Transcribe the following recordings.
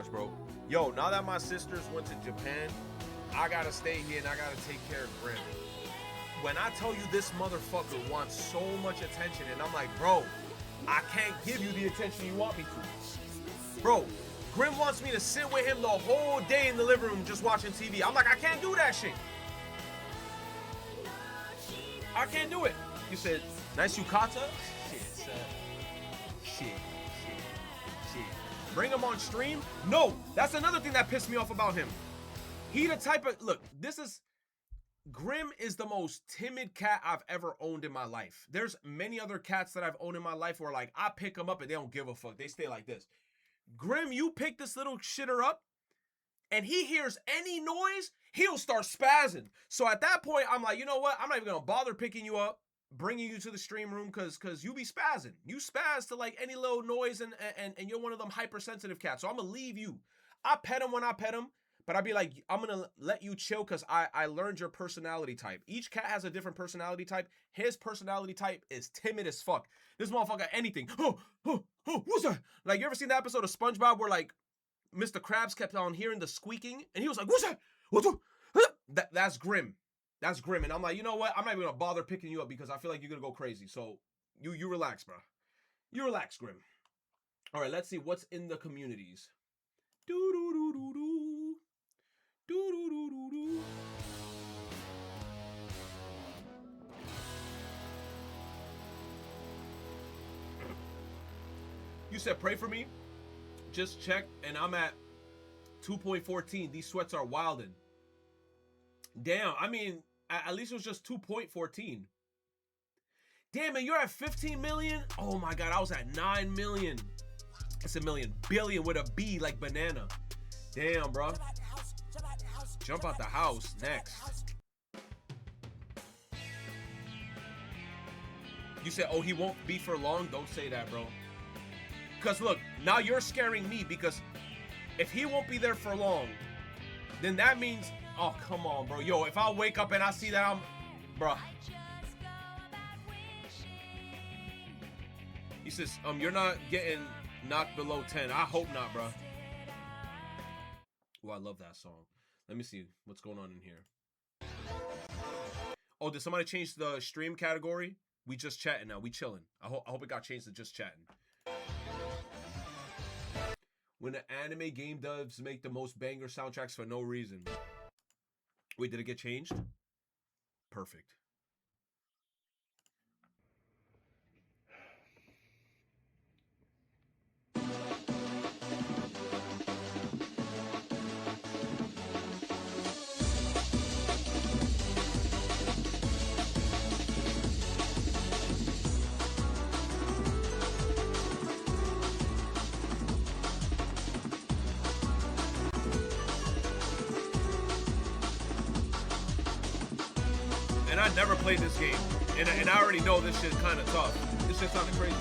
much, bro. Yo, now that my sisters went to Japan, I gotta stay here and I gotta take care of Grim. When I tell you this motherfucker wants so much attention, and I'm like, bro, I can't give you the attention you want me to. Bro, Grim wants me to sit with him the whole day in the living room just watching TV. I'm like, I can't do that shit. I can't do it. You said, nice yukata? Shit, son. Shit. Bring him on stream? No, that's another thing that pissed me off about him. He the type of, look, Grim is the most timid cat I've ever owned in my life. There's many other cats that I've owned in my life where like, I pick them up and they don't give a fuck. They stay like this. Grim, you pick this little shitter up and he hears any noise, he'll start spazzing. So at that point, I'm like, you know what? I'm not even gonna bother picking you up, bringing you to the stream room because you be spazzing. You spaz to like any little noise and you're one of them hypersensitive cats. So I'm gonna leave you. I pet him when I pet him. But I'd be like, I'm going to let you chill because I learned your personality type. Each cat has a different personality type. His personality type is timid as fuck. This motherfucker, anything. Oh, what's that? Like, you ever seen that episode of SpongeBob where, like, Mr. Krabs kept on hearing the squeaking? And he was like, what's that? That's Grim. That's Grim. And I'm like, you know what? I'm not even going to bother picking you up because I feel like you're going to go crazy. So, you relax, bro. You relax, Grim. All right, let's see what's in the communities. Do-do-do-do-do. Do-do-do-do-do. You said pray for me? Just check and I'm at 2.14. These sweats are wildin'. Damn, I mean, at least it was just 2.14. Damn, man, you're at 15 million? Oh my God, I was at 9 million. That's a million. Billion with a B like banana. Damn, bro. Jump out the house next. You said, oh, he won't be for long? Don't say that, bro. Because look, now you're scaring me because if he won't be there for long, then that means, oh, come on, bro. Yo, if I wake up and I see that bro. He says, you're not getting knocked below 10. I hope not, bro. Oh, I love that song. Let me see what's going on in here. Oh, did somebody change the stream category? We just chatting now. We chilling. I hope it got changed to just chatting. When the anime game devs make the most banger soundtracks for no reason. Wait, did it get changed? Perfect. And I never played this game. And I already know this shit's kind of tough. This shit sounded crazy.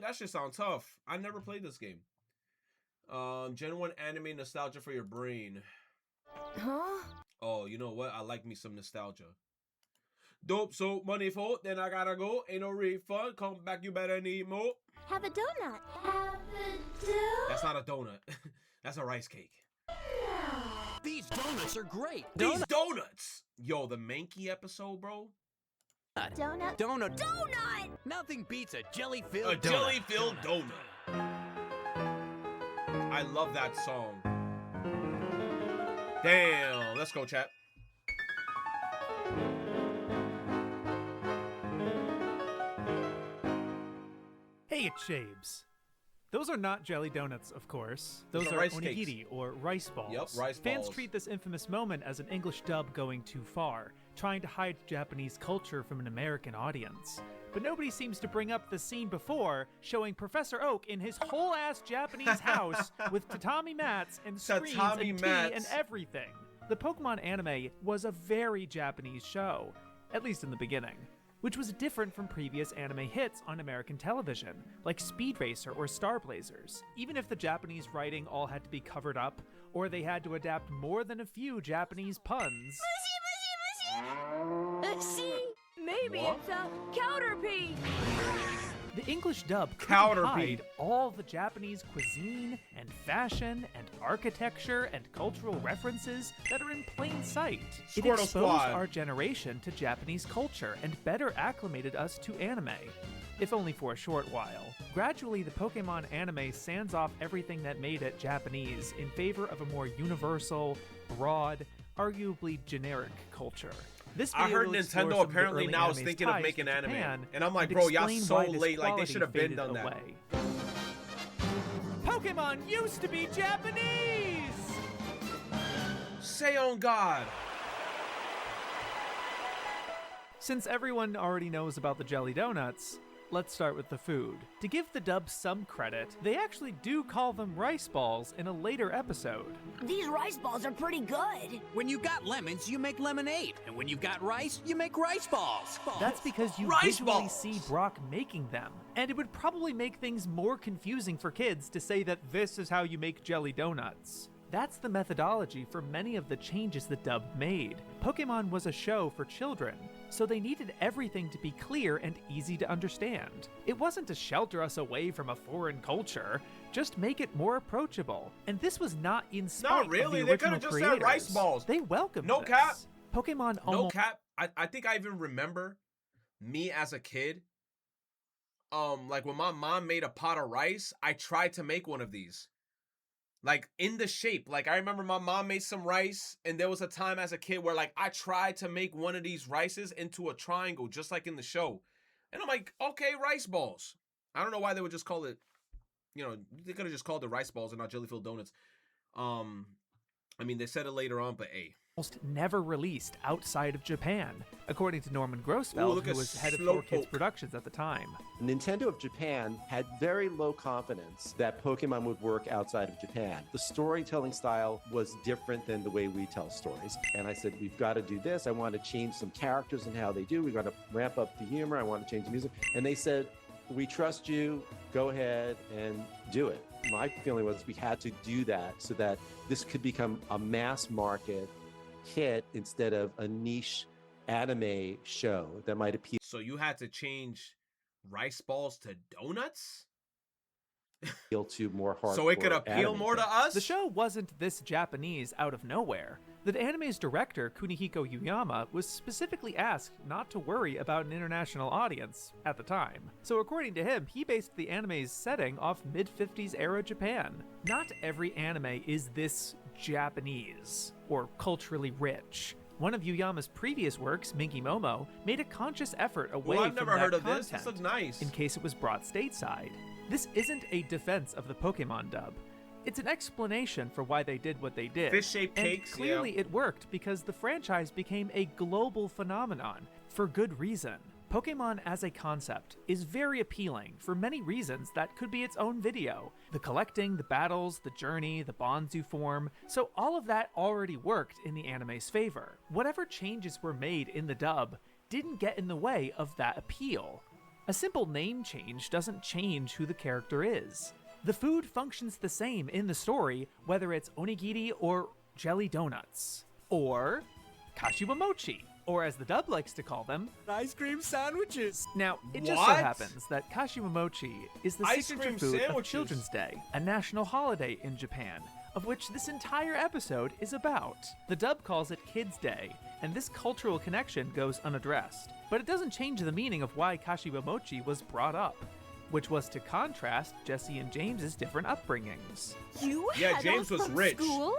That shit sound tough. I never played this game. Gen 1 anime nostalgia for your brain. Huh? Oh, you know what? I like me some nostalgia. Dope, so money for, then I gotta go. Ain't no refund. Come back, you better need more. Have a donut. Have a donut. That's not a donut. That's a rice cake. These donuts are great. These donuts! Yo, the Mankey episode, bro. Donut. Donut. Donut! Nothing beats a jelly-filled donut. A jelly-filled donut. I love that song. Damn. Let's go, chat. Hey, it's Shabes. Those are not jelly donuts, of course. Those are rice onigiri, cakes. or rice balls. Yep, rice Fans balls. treat this infamous moment as an English dub going too far, trying to hide Japanese culture from an American audience. But nobody seems to bring up the scene before, showing Professor Oak in his whole-ass Japanese house with tatami mats and screens Tatami and tea mats. and everything. The Pokemon anime was a very Japanese show, at least in the beginning, which was different from previous anime hits on American television, like Speed Racer or Star Blazers. Even if the Japanese writing all had to be covered up, or they had to adapt more than a few Japanese puns, See? Maybe What? it's a counterpiece. The English dub Counterbeat. couldn't hide all the Japanese cuisine and fashion and architecture and cultural references that are in plain sight. It Squirtle exposed Squad. our generation to Japanese culture and better acclimated us to anime. If only for a short while. Gradually, the Pokemon anime sands off everything that made it Japanese in favor of a more universal, broad, arguably generic culture. This I video heard will explore Nintendo some of the apparently early now is anime's thinking of ties making to anime. Japan And I'm like, and bro, y'all explain so why this late. Like, they quality should have been faded done that. away. Pokemon used to be Japanese! Say on God. Since everyone already knows about the jelly donuts, let's start with the food. To give the dub some credit, they actually do call them rice balls in a later episode. These rice balls are pretty good. When you've got lemons, you make lemonade. And when you've got rice, you make rice balls. That's because you Rice visually balls. see Brock making them, and it would probably make things more confusing for kids to say that this is how you make jelly donuts. That's the methodology for many of the changes the dub made. Pokemon was a show for children, so they needed everything to be clear and easy to understand. It wasn't to shelter us away from a foreign culture, just make it more approachable. And this was not in spite really, of they the could've original just said creators. rice balls. They welcomed No this. cap. Pokemon No almost cap. I think I even remember me as a kid. Like when my mom made a pot of rice, I tried to make one of these. Like in the shape. Like I remember my mom made some rice, and there was a time as a kid where like I tried to make one of these rices into a triangle, just like in the show. And I'm like, okay, rice balls. I don't know why they would just call it, you know, they could have just called it rice balls and not jelly-filled donuts. I mean, they said it later on, but hey. never released outside of Japan, according to Norman Grossfeld, look who at was head of Slowpoke. 4Kids Productions at the time. Nintendo of Japan had very low confidence that Pokemon would work outside of Japan. The storytelling style was different than the way we tell stories. And I said, we've got to do this. I want to change some characters and how they do. We've got to ramp up the humor. I want to change the music. And they said, we trust you. Go ahead and do it. My feeling was we had to do that so that this could become a mass market hit instead of a niche anime show that might appeal. So you had to change rice balls to donuts? To more hardcore So it could appeal anime more to fans. us? The show wasn't this Japanese out of nowhere. The anime's director, Kunihiko Uyama, was specifically asked not to worry about an international audience at the time. So according to him, he based the anime's setting off mid-50s era Japan. Not every anime is this Japanese or culturally rich. One of Uyama's previous works, Minky Momo, made a conscious effort away Well, I've from never that heard of content this. This looks nice. in case it was brought stateside. This isn't a defense of the Pokemon dub. It's an explanation for why they did what they did. Fish-shaped And cakes, clearly yeah. it worked because the franchise became a global phenomenon for good reason. Pokemon as a concept is very appealing for many reasons that could be its own video. The collecting, the battles, the journey, the bonds you form, so all of that already worked in the anime's favor. Whatever changes were made in the dub didn't get in the way of that appeal. A simple name change doesn't change who the character is. The food functions the same in the story, whether it's onigiri or jelly donuts, or kashiwa mochi, or as the dub likes to call them, Ice cream sandwiches. Now, it just so What? happens that kashiwa mochi is the Ice signature cream food of sandwiches. Children's Day, a national holiday in Japan, of which this entire episode is about. The dub calls it Kids' Day, and this cultural connection goes unaddressed. But it doesn't change the meaning of why kashiwa mochi was brought up, which was to contrast Jesse and James's different upbringings. You Yeah, had James those was from rich. school?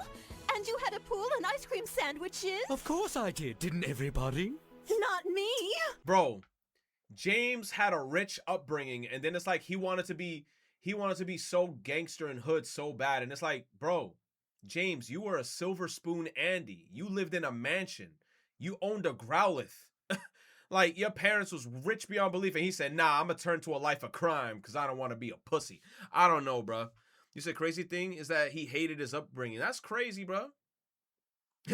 And you had a pool and ice cream sandwiches? Of course I did, didn't everybody? Not me. Bro, James had a rich upbringing, and then it's like he wanted to be so gangster and hood so bad, and it's like, bro, James, you were a silver spoon Andy. You lived in a mansion. You owned a Growlithe. Like, your parents was rich beyond belief, and he said, nah, I'm gonna turn to a life of crime because I don't want to be a pussy. I don't know, bro. You said crazy thing is that he hated his upbringing. That's crazy, bro.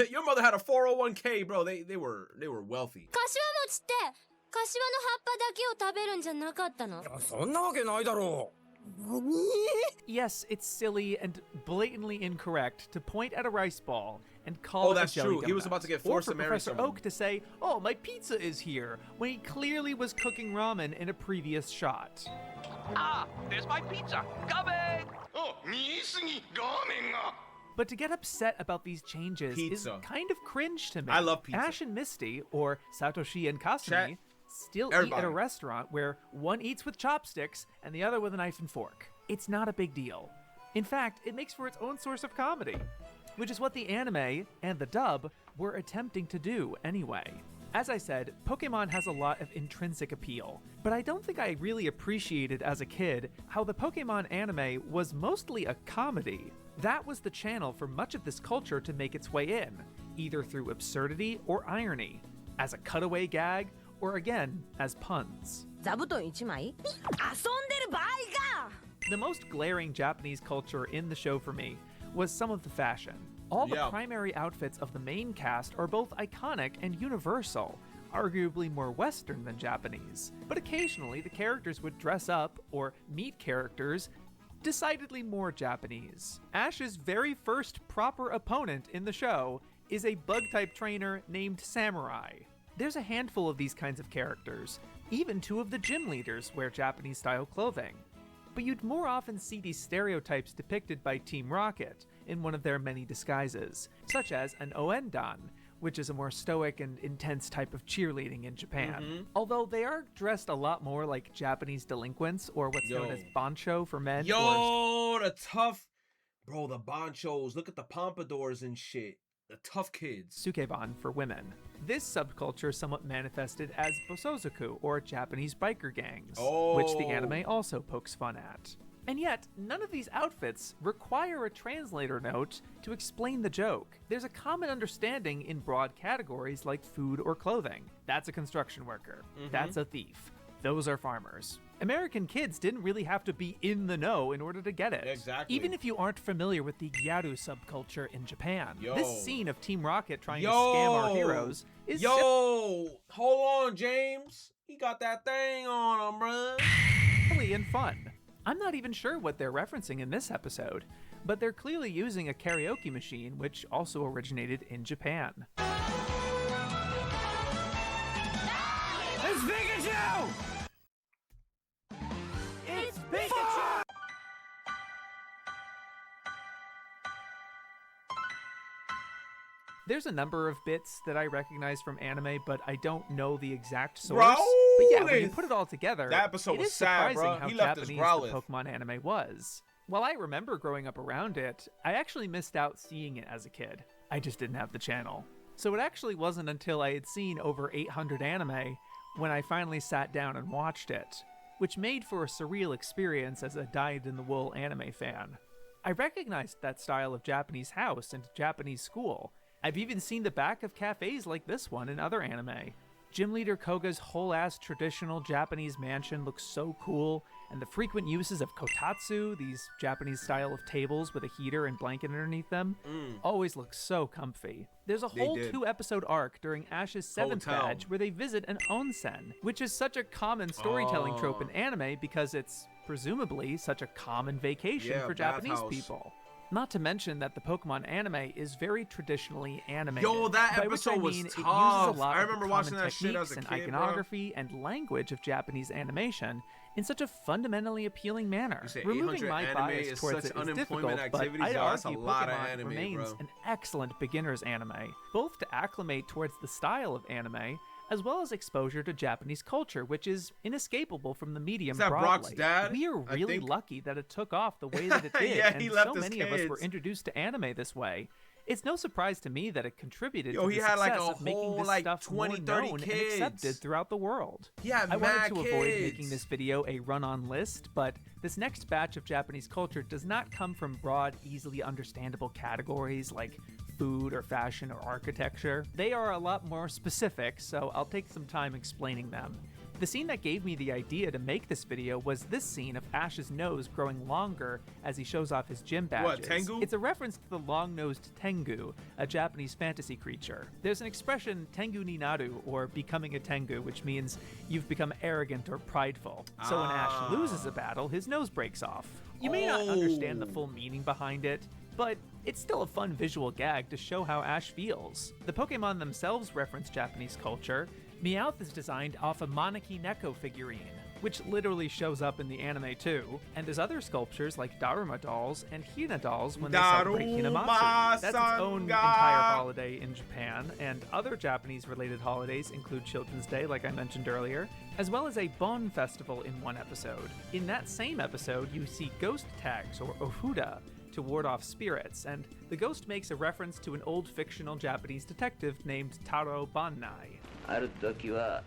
Your mother had a 401k, bro. They were wealthy. 柏餅って柏の葉っぱだけを食べるんじゃなかったの？そんなわけないだろ Yes, it's silly and blatantly incorrect to point at a rice ball and call Oh, it that's a jelly true. He was donut. about to get Or forced for to marry Professor someone. Oak to say, "Oh, my pizza is here," when he clearly was cooking ramen in a previous shot. Ah, there's my pizza. Coming! But to get upset about these changes Pizza. is kind of cringe to me. I love pizza. Ash and Misty, or Satoshi and Kasumi, Chat. still eat Everybody. at a restaurant where one eats with chopsticks and the other with a knife and fork. It's not a big deal. In fact, it makes for its own source of comedy, which is what the anime and the dub were attempting to do anyway. As I said, Pokemon has a lot of intrinsic appeal, but I don't think I really appreciated as a kid how the Pokemon anime was mostly a comedy. That was the channel for much of this culture to make its way in, either through absurdity or irony, as a cutaway gag, or again, as puns. 座布団1枚遊んでる場合か The most glaring Japanese culture in the show for me was some of the fashion. All the Yeah. primary outfits of the main cast are both iconic and universal, arguably more Western than Japanese. But occasionally the characters would dress up or meet characters decidedly more Japanese. Ash's very first proper opponent in the show is a bug-type trainer named Samurai. There's a handful of these kinds of characters. Even two of the gym leaders wear Japanese-style clothing. But you'd more often see these stereotypes depicted by Team Rocket in one of their many disguises, such as an Oendan, which is a more stoic and intense type of cheerleading in Japan. Although they are dressed a lot more like Japanese delinquents, or what's known Yo. as bancho for men. Or Yo, the tough. Bro, the bonchos. Look at the pompadours and shit. The tough kids. Sukeban for women. This subculture somewhat manifested as bosozoku, or Japanese biker gangs, which the Oh. anime also pokes fun at. And yet, none of these outfits require a translator note to explain the joke. There's a common understanding in broad categories like food or clothing. That's a construction worker. That's a thief. Those are farmers. American kids didn't really have to be in the know in order to get it. Exactly. Even if you aren't familiar with the gyaru subculture in Japan, Yo. this scene of Team Rocket trying to scam our heroes is Yo, hold on, James. He got that thing on him, bruh. silly and fun. I'm not even sure what they're referencing in this episode, but they're clearly using a karaoke machine, which also originated in Japan. It's Pikachu! It's Pikachu! There's a number of bits that I recognize from anime, but I don't know the exact source. Bro, But yeah, when you this- put it all together, that episode it was is sad, surprising bro. how He left his Japanese Growlithe. the Pokemon anime was. While I remember growing up around it, I actually missed out seeing it as a kid. I just didn't have the channel. So it actually wasn't until I had seen over 800 anime when I finally sat down and watched it, which made for a surreal experience as a dyed-in-the-wool anime fan. I recognized that style of Japanese house and Japanese school. I've even seen the back of cafes like this one in other anime. Gym leader Koga's whole-ass traditional Japanese mansion looks so cool, and the frequent uses of kotatsu, these Japanese style of tables with a heater and blanket underneath them, always look so comfy. There's a They whole did. 2-episode arc during Ash's 7th Hotel. badge where they visit an onsen, which is such a common storytelling trope in anime because it's presumably such a common vacation Yeah, for Japanese bathhouse. people. Not to mention that the Pokemon anime is very traditionally animated. Yo, that by which I episode was mean it uses tough. a lot I of the remember watching common that shit as a techniques kid, and bro. iconography and language of Japanese animation in such a fundamentally appealing manner. You say Removing 800 my anime bias is towards such it is unemployment difficult, but activities, I'd yo, that's a argue lot of Pokemon anime, remains bro. an excellent beginner's anime, both to acclimate towards the style of anime as well as exposure to Japanese culture, which is inescapable from the medium Is that broadly. Brock's dad? We are I really think. lucky that it took off the way that it did, Yeah, and he left so his many of us were kids. introduced to anime this way. It's no surprise to me that it contributed Yo, to he the had, like, success a of making whole, this like, stuff 20, more 30 known and kids. accepted throughout the world. Yeah, I wanted mad to avoid kids. making this video a run-on list, but this next batch of Japanese culture does not come from broad, easily understandable categories like food or fashion or architecture. They are a lot more specific, so I'll take some time explaining them. The scene that gave me the idea to make this video was this scene of Ash's nose growing longer as he shows off his gym badges. What, Tengu? It's a reference to the long-nosed Tengu, a Japanese fantasy creature. There's an expression, Tengu ni naru, or becoming a Tengu, which means you've become arrogant or prideful. So when Ash loses a battle, his nose breaks off. You may not understand the full meaning behind it, but it's still a fun visual gag to show how Ash feels. The Pokemon themselves reference Japanese culture. Meowth is designed off a Monarchy Neko figurine, which literally shows up in the anime too. And there's other sculptures like Daruma dolls and Hina dolls when they celebrate Hinamatsuri. That's its own entire holiday in Japan, and other Japanese-related holidays include Children's Day, like I mentioned earlier, as well as a Bon festival in one episode. In that same episode, you see ghost tags, or ofuda, to ward off spirits, and the ghost makes a reference to an old fictional Japanese detective named Taro Bannai. ある時は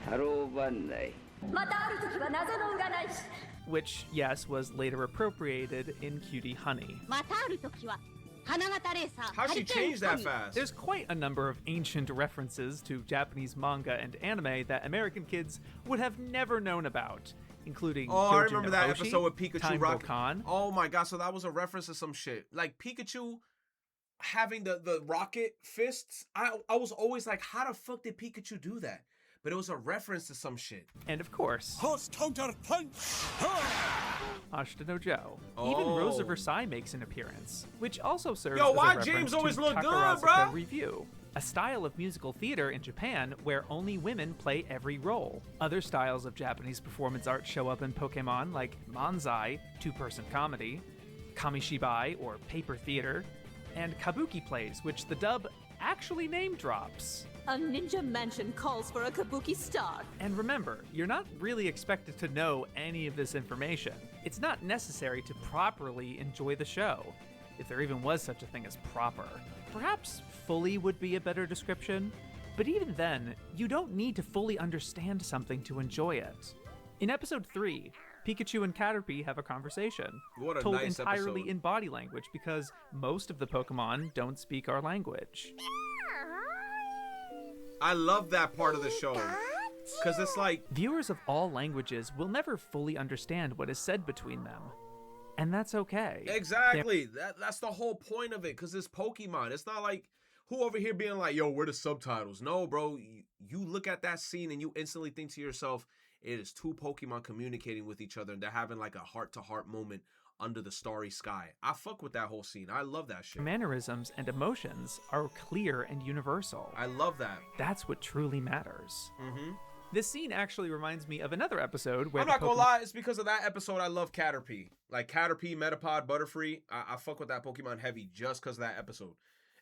ハロー番内 またある時は謎の占い師 Which, yes, was later appropriated in Cutie Honey. またある時は花形レーサー How'd she change that fast? There's quite a number of ancient references to Japanese manga and anime that American kids would have never known about, including I Gyojin remember no that Hoshi, episode with Pikachu Time rocking. Bokan. Oh my god, so that was a reference to some shit. Like Pikachu having the rocket fists. I was always like, how the fuck did Pikachu do that? But it was a reference to some shit. And of course, Horse counter punch! Ashita no Joe. Even Rosa Versailles makes an appearance, which also serves Yo, as why a reference James to always look good, Takarazuka bruh? Review, a style of musical theater in Japan where only women play every role. Other styles of Japanese performance art show up in Pokemon, like manzai, two-person comedy, kamishibai, or paper theater, and kabuki plays, which the dub actually name drops. A ninja mansion calls for a kabuki star. And remember, you're not really expected to know any of this information. It's not necessary to properly enjoy the show, if there even was such a thing as proper. Perhaps fully would be a better description, but even then, you don't need to fully understand something to enjoy it. In episode 3, Pikachu and Caterpie have a conversation, What a told nice entirely episode. in body language because most of the Pokemon don't speak our language. I love that part of the show. Because it's like, Viewers of all languages will never fully understand what is said between them. And that's okay. exactly. That's the whole point of it. Because it's Pokemon. It's not like who over here being like, yo, where the subtitles? No, bro. You look at that scene and you instantly think to yourself, it is two Pokemon communicating with each other and they're having like a heart-to-heart moment under the starry sky. I fuck with that whole scene. I love that shit. Mannerisms and emotions are clear and universal. I love that. That's what truly matters. Mm-hmm. This scene actually reminds me of another episode where I'm not gonna lie, it's because of that episode I love Caterpie. Like Caterpie, Metapod, Butterfree. I fuck with that Pokemon heavy just because of that episode.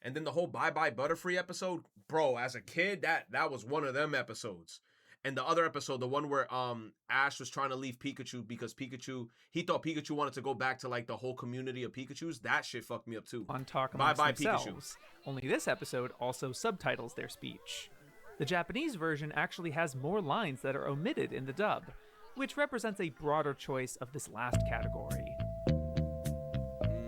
And then the whole Bye Bye Butterfree episode, bro, as a kid, that was one of them episodes. And the other episode, the one where Ash was trying to leave Pikachu because he thought Pikachu wanted to go back to like the whole community of Pikachus. That shit fucked me up too. on talk Bye amongst Bye themselves. Only this episode also subtitles their speech. The Japanese version actually has more lines that are omitted in the dub, which represents a broader choice of this last category.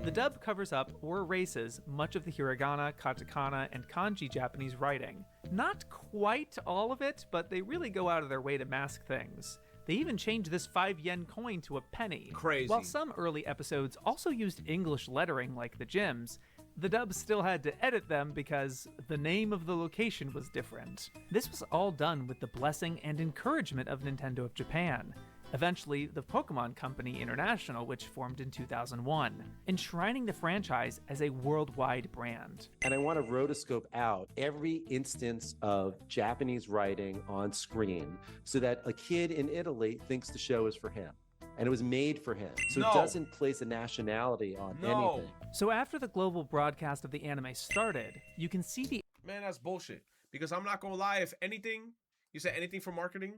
The dub covers up or erases much of the hiragana, katakana, and kanji Japanese writing. Not quite all of it, but they really go out of their way to mask things. They even changed this 5 yen coin to a penny. Crazy. While some early episodes also used English lettering like the gyms, the dub still had to edit them because the name of the location was different. This was all done with the blessing and encouragement of Nintendo of Japan. Eventually, the Pokemon Company International, which formed in 2001, enshrining the franchise as a worldwide brand. And I want to rotoscope out every instance of Japanese writing on screen so that a kid in Italy thinks the show is for him. And it was made for him. So No. it doesn't place a nationality on No. anything. So after the global broadcast of the anime started, you can see the Man, that's bullshit. Because I'm not gonna lie, if anything, you said anything for marketing?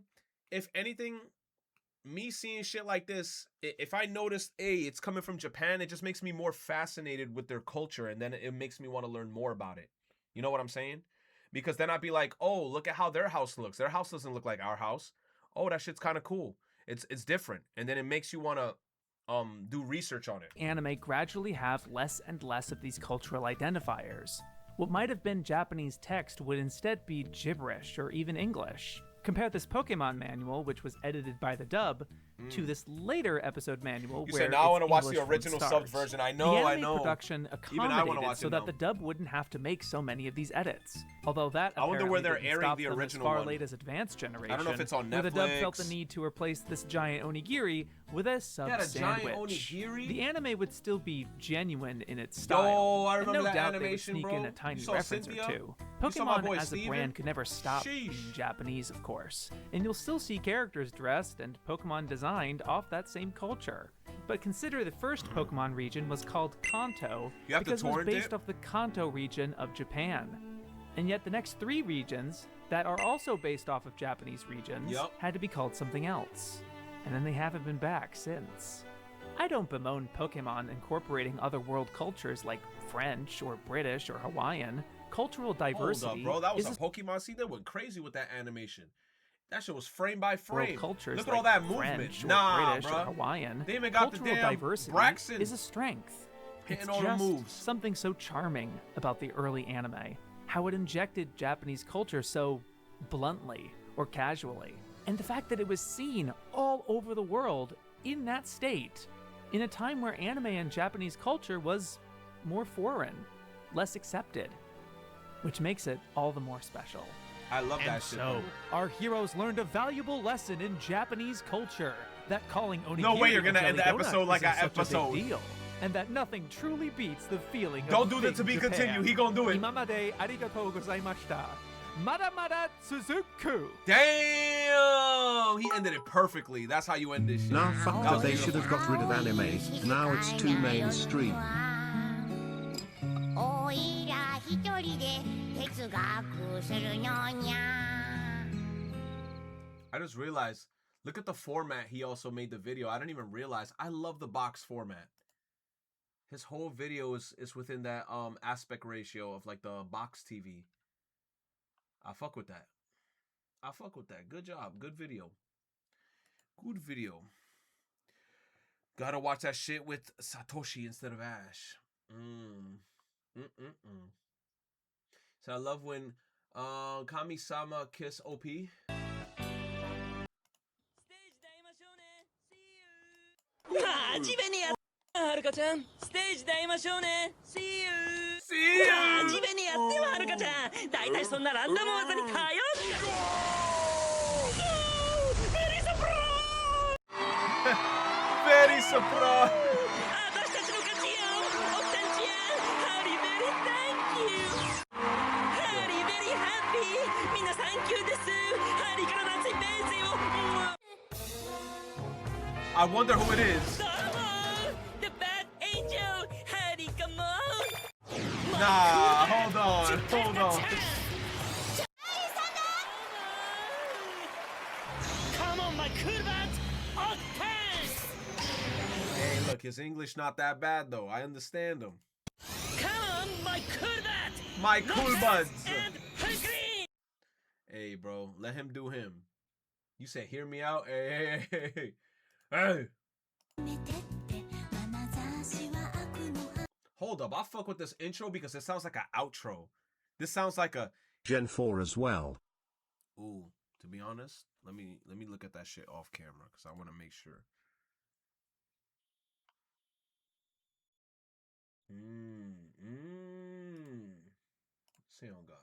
If anything, me seeing shit like this, if I notice, it's coming from Japan, it just makes me more fascinated with their culture, and then it makes me want to learn more about it. You know what I'm saying? Because then I'd be like, oh, look at how their house looks. Their house doesn't look like our house. Oh, that shit's kind of cool. It's different. And then it makes you want to do research on it. anime gradually have less and less of these cultural identifiers. What might have been Japanese text would instead be gibberish or even English. Compare this Pokemon manual, which was edited by the dub, to this later episode manual You where said, now I want to it's watch English the from original start. subbed version. I The know, I anime know. production Even I wanna accommodated watch so it that now. the dub wouldn't have to make so many of these edits. Although that I wonder where apparently they're didn't airing stop the them original as far one. late as Advanced Generation. I don't know if it's on where the dub felt the Netflix. need to replace this giant onigiri with a sub had a giant sandwich. onigiri? The anime would still be genuine in its style. Yo, I and remember no that doubt animation, they would sneak bro. in a You tiny saw reference Cynthia? or two. You saw my Pokemon boy as a Steven? brand could never stop being Sheesh. Japanese, of course, and you'll still see characters dressed and Pokemon designed off that same culture. But consider the first Pokemon region was called Kanto You have to because it was torrent based it? off the Kanto region of Japan. And yet the next 3 regions that are also based off of Japanese regions Yup. had to be called something else. And then they haven't been back since. I don't bemoan Pokemon incorporating other world cultures like French or British or Hawaiian. Cultural Hold diversity up, bro. That was is a Pokemon. See, they went crazy with that animation. That shit was frame by world frame. cultures Look at like all that movement. French or Nah, British bro. or Hawaiian. They even got the Cultural damn diversity Braxton is a strength. hitting It's all the just moves. something so charming about the early anime, how it injected Japanese culture so bluntly or casually, and the fact that it was seen all over the world in that state, in a time where anime and Japanese culture was more foreign, less accepted, which makes it all the more special. I love that And shit. so, our heroes learned a valuable lesson in Japanese culture that calling onigiri No way you're gonna a end the jelly donut episode like isn't an such a big episode. deal, and that nothing truly beats the feeling Don't of do the big to be Japan. continued. He gonna do it. Imamade arigatou gozaimashita. Mada mada tsuzuku. Damn! He ended it perfectly. That's how you end this shit. Nah, fuck That that. was They should have got rid of anime. Now it's too mainstream. おいら一人で哲学するのにゃ I just realized, look at the format he also made the video. I didn't even realize. I love the box format. His whole video is within that aspect ratio of like the box TV. I fuck with that. I fuck with that. Good job. Good video. Good video. Gotta watch that shit with Satoshi instead of Ash. So I love when Kamisama kiss OP. 真面目にやっはるかちゃんステージで会いましょうね See you See you! 真面目にやってはるかちゃん大体そんなランダム技に頼ってベリーサプラー Very surprised. 私たちの勝ちよおったんちやハリベリー Thank you ハリベリーハッピーみんなサンキューですハリから夏いベーゼを I wonder who it is. どうも The Bad Angel ハリカモ Nah, hold on, hold on. Come on my cool bats Octans Hey, look, his English not that bad though. I understand him. Come on my cool bat My cool buds. and Green Hey, bro, let him do him. You said hear me out. Hey, hey, hey, hey. Hey. Hold up, I fuck with this intro because it sounds like an outro. This sounds like a Gen 4 as well. ooh. To be honest, let me look at that shit off camera because I want to make sure. Say on God.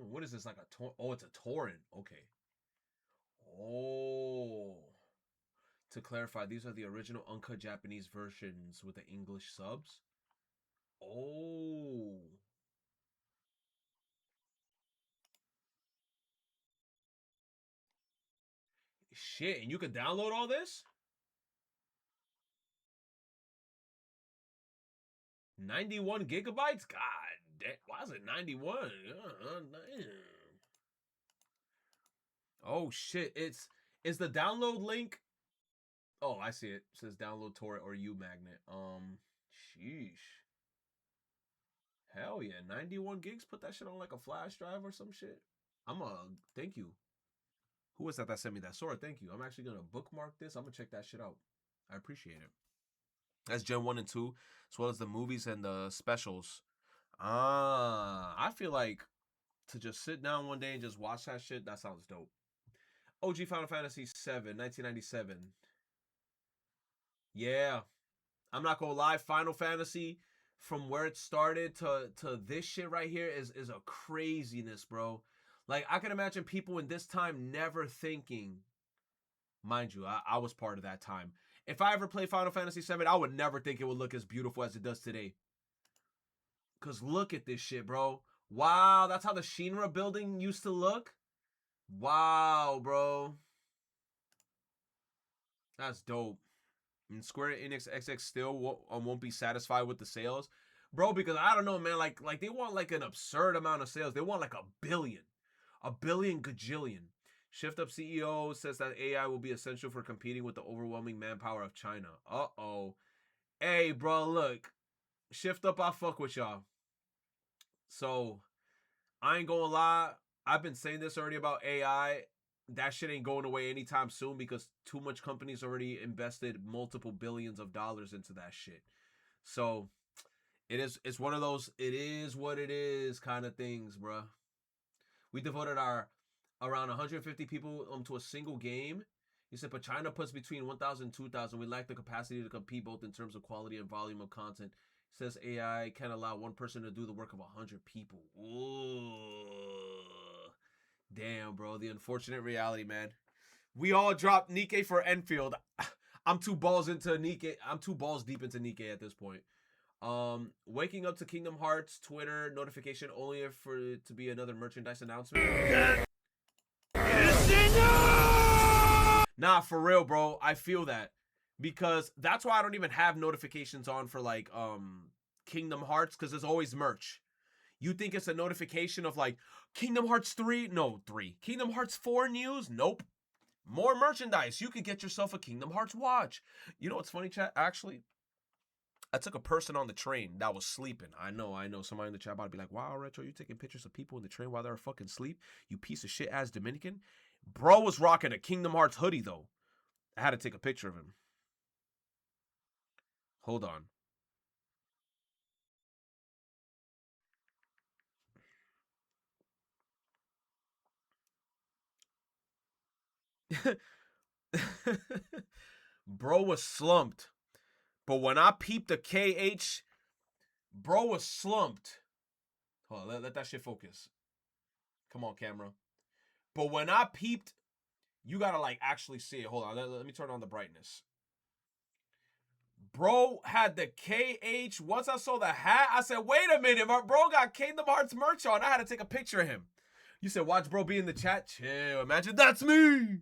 What is this, like a oh, it's a torrent. Okay. Oh. To clarify, these are the original uncut Japanese versions with the English subs. Oh. Shit, and you can download all this? 91 gigabytes? God damn. Why is it 91? Damn. Oh shit. Is the download link? Oh, I see it. It says download torrent or U-magnet. Sheesh. Hell yeah. 91 gigs? Put that shit on like a flash drive or some shit. Thank you. Who was that sent me that? Sora, thank you. I'm actually gonna bookmark this. I'm gonna check that shit out. I appreciate it. That's Gen 1 and 2, as well as the movies and the specials. I feel like to just sit down one day and just watch that shit, that sounds dope. OG Final Fantasy 7, 1997. Yeah. I'm not gonna lie, Final Fantasy, from where it started to this shit right here is a craziness, bro. Like, I can imagine people in this time never thinking, mind you, I was part of that time. If I ever play Final Fantasy 7, I would never think it would look as beautiful as it does today. Because look at this shit, bro. Wow, that's how the Shinra building used to look? Wow, bro. That's dope. And Square Enix XX still won't be satisfied with the sales. Bro, because I don't know, man. Like they want like an absurd amount of sales. They want like a billion gajillion. Shift Up CEO says that AI will be essential for competing with the overwhelming manpower of China. Uh-oh. Hey, bro, look. Shift Up, I fuck with y'all. So, I ain't gonna lie. I've been saying this already about AI. That shit ain't going away anytime soon because too much companies already invested multiple billions of dollars into that shit. So, it's one of those, it is what it is kind of things, bruh. We devoted our around 150 people to a single game. He said, but China puts between 1,000 and 2,000. We lack the capacity to compete both in terms of quality and volume of content. He says AI can't allow one person to do the work of 100 people. Ooh. Damn, bro. The unfortunate reality, man. We all dropped Nikkei for Enfield. I'm two balls into Nikkei. I'm 2 balls deep into Nikkei at this point. Waking up to Kingdom Hearts Twitter notification only for it to be another merchandise announcement. Nah, for real, bro. I feel that. Because that's why I don't even have notifications on for like Kingdom Hearts, because there's always merch. You think it's a notification of like Kingdom Hearts 3? No, 3. Kingdom Hearts 4 news? Nope. More merchandise. You could get yourself a Kingdom Hearts watch. You know what's funny, chat? Actually, I took a person on the train that was sleeping. I know. Somebody in the chat about to be like, wow, Retro, you taking pictures of people in the train while they're fucking asleep? You piece of shit ass Dominican. Bro was rocking a Kingdom Hearts hoodie, though. I had to take a picture of him. Hold on. Bro was slumped. But when I peeped the KH, bro was slumped. Hold on, let that shit focus. Come on, camera. But when I peeped, you gotta like actually see it. Hold on, let me turn on the brightness. Bro had the KH. Once I saw the hat, I said, wait a minute, my bro got Kingdom Hearts merch on. I had to take a picture of him. You said, watch bro be in the chat. Chill. Imagine that's me.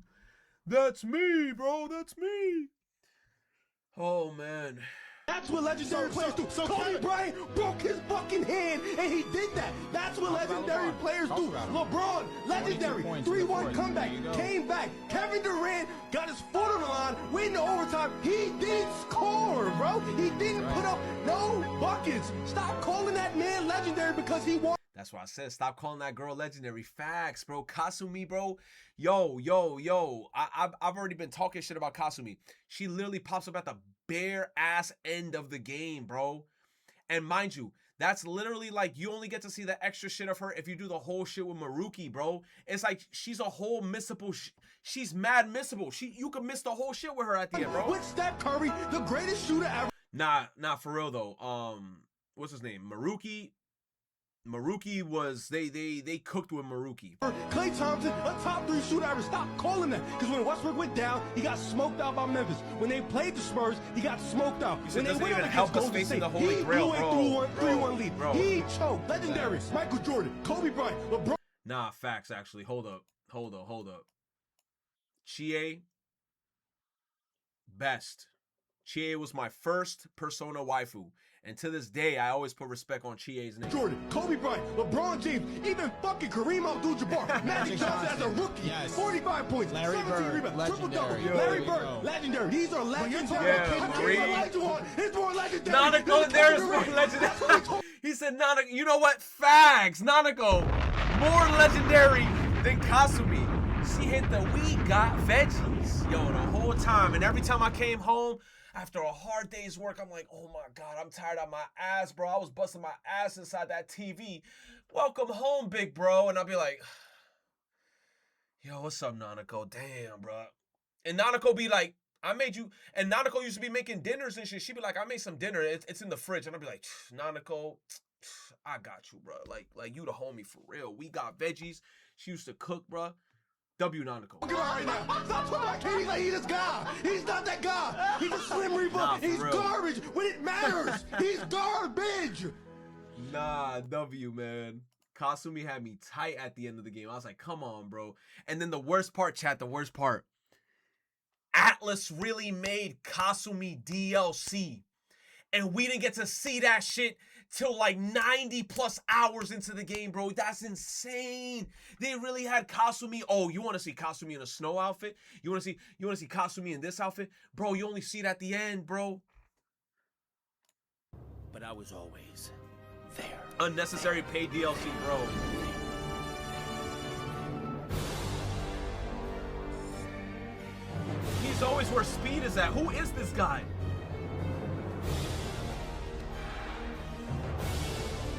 That's me, bro. That's me. Oh, man. That's what legendary players do. Kobe Bryant broke his fucking hand, and he did that. That's what legendary players do. LeBron, legendary, 3-1 comeback, came back. Kevin Durant got his foot on the line, went into overtime. He didn't score, bro. He didn't put up no buckets. Stop calling that man legendary because he won. That's why I said stop calling that girl legendary. Facts, bro. Kasumi, bro. Yo. I've already been talking shit about Kasumi. She literally pops up at the bare ass end of the game, bro. And mind you, that's literally like you only get to see the extra shit of her if you do the whole shit with Maruki, bro. It's like she's a whole missable. She's mad missable. You could miss the whole shit with her at the end, bro. With Steph Curry, the greatest shooter ever. Nah, for real though. What's his name? Maruki was they cooked with Maruki. Klay Thompson, a top 3 shooter ever. Stop calling that. Because when Westbrook went down, he got smoked out by Memphis. When they played the Spurs, he got smoked out. When they went up against Golden State, the Holy Grail, bro. 3-1 lead. Bro. He choked. Legendary. Facts. Michael Jordan, Kobe Bryant, LeBron. Nah, facts actually. Hold up. Chie, best. Chie was my first Persona waifu. And to this day, I always put respect on Chie's name. Jordan, Kobe Bryant, LeBron James, even fucking Kareem Abdul-Jabbar, Magic Johnson as a rookie, yes. 45 points, Larry 17 Bird, rebounds, triple-double. Larry Bird, legendary. These are legendary. It's more legendary. Nanako, there's more legendary. He said Nanako. You know what? Facts. Nanako, more legendary than Kasumi. She hit the we got veggies. Yo, the whole time. And every time I came home, After a hard day's work, I'm like, oh my God, I'm tired of my ass, bro. I was busting my ass inside that TV. Welcome home, big bro. And I'll be like, yo, what's up, Nanako? Damn, bro. And Nanako be like, I made you, and Nanako used to be making dinners and shit. She'd be like, I made some dinner. It's in the fridge. And I'll be like, Nanako, I got you, bro. Like you the homie for real. We got veggies. She used to cook, bro. W Nanako. Look at him right now. Stop talking about KD like he's this guy. He's not that guy. He's a Slim Reaper. Nah, for He's real. garbage when it matters. He's garbage. Nah, W, man. Kasumi had me tight at the end of the game. I was like, come on, bro. And then the worst part, chat, the worst part. Atlas really made Kasumi DLC. And we didn't get to see that shit till like 90 plus hours into the game, bro. That's insane. They really had Kasumi. Oh, you want to see Kasumi in a snow outfit? You want to see Kasumi in this outfit? Bro, you only see it at the end, bro. But I was always there. Unnecessary paid DLC, bro. He's always where Speed is at. Who is this guy?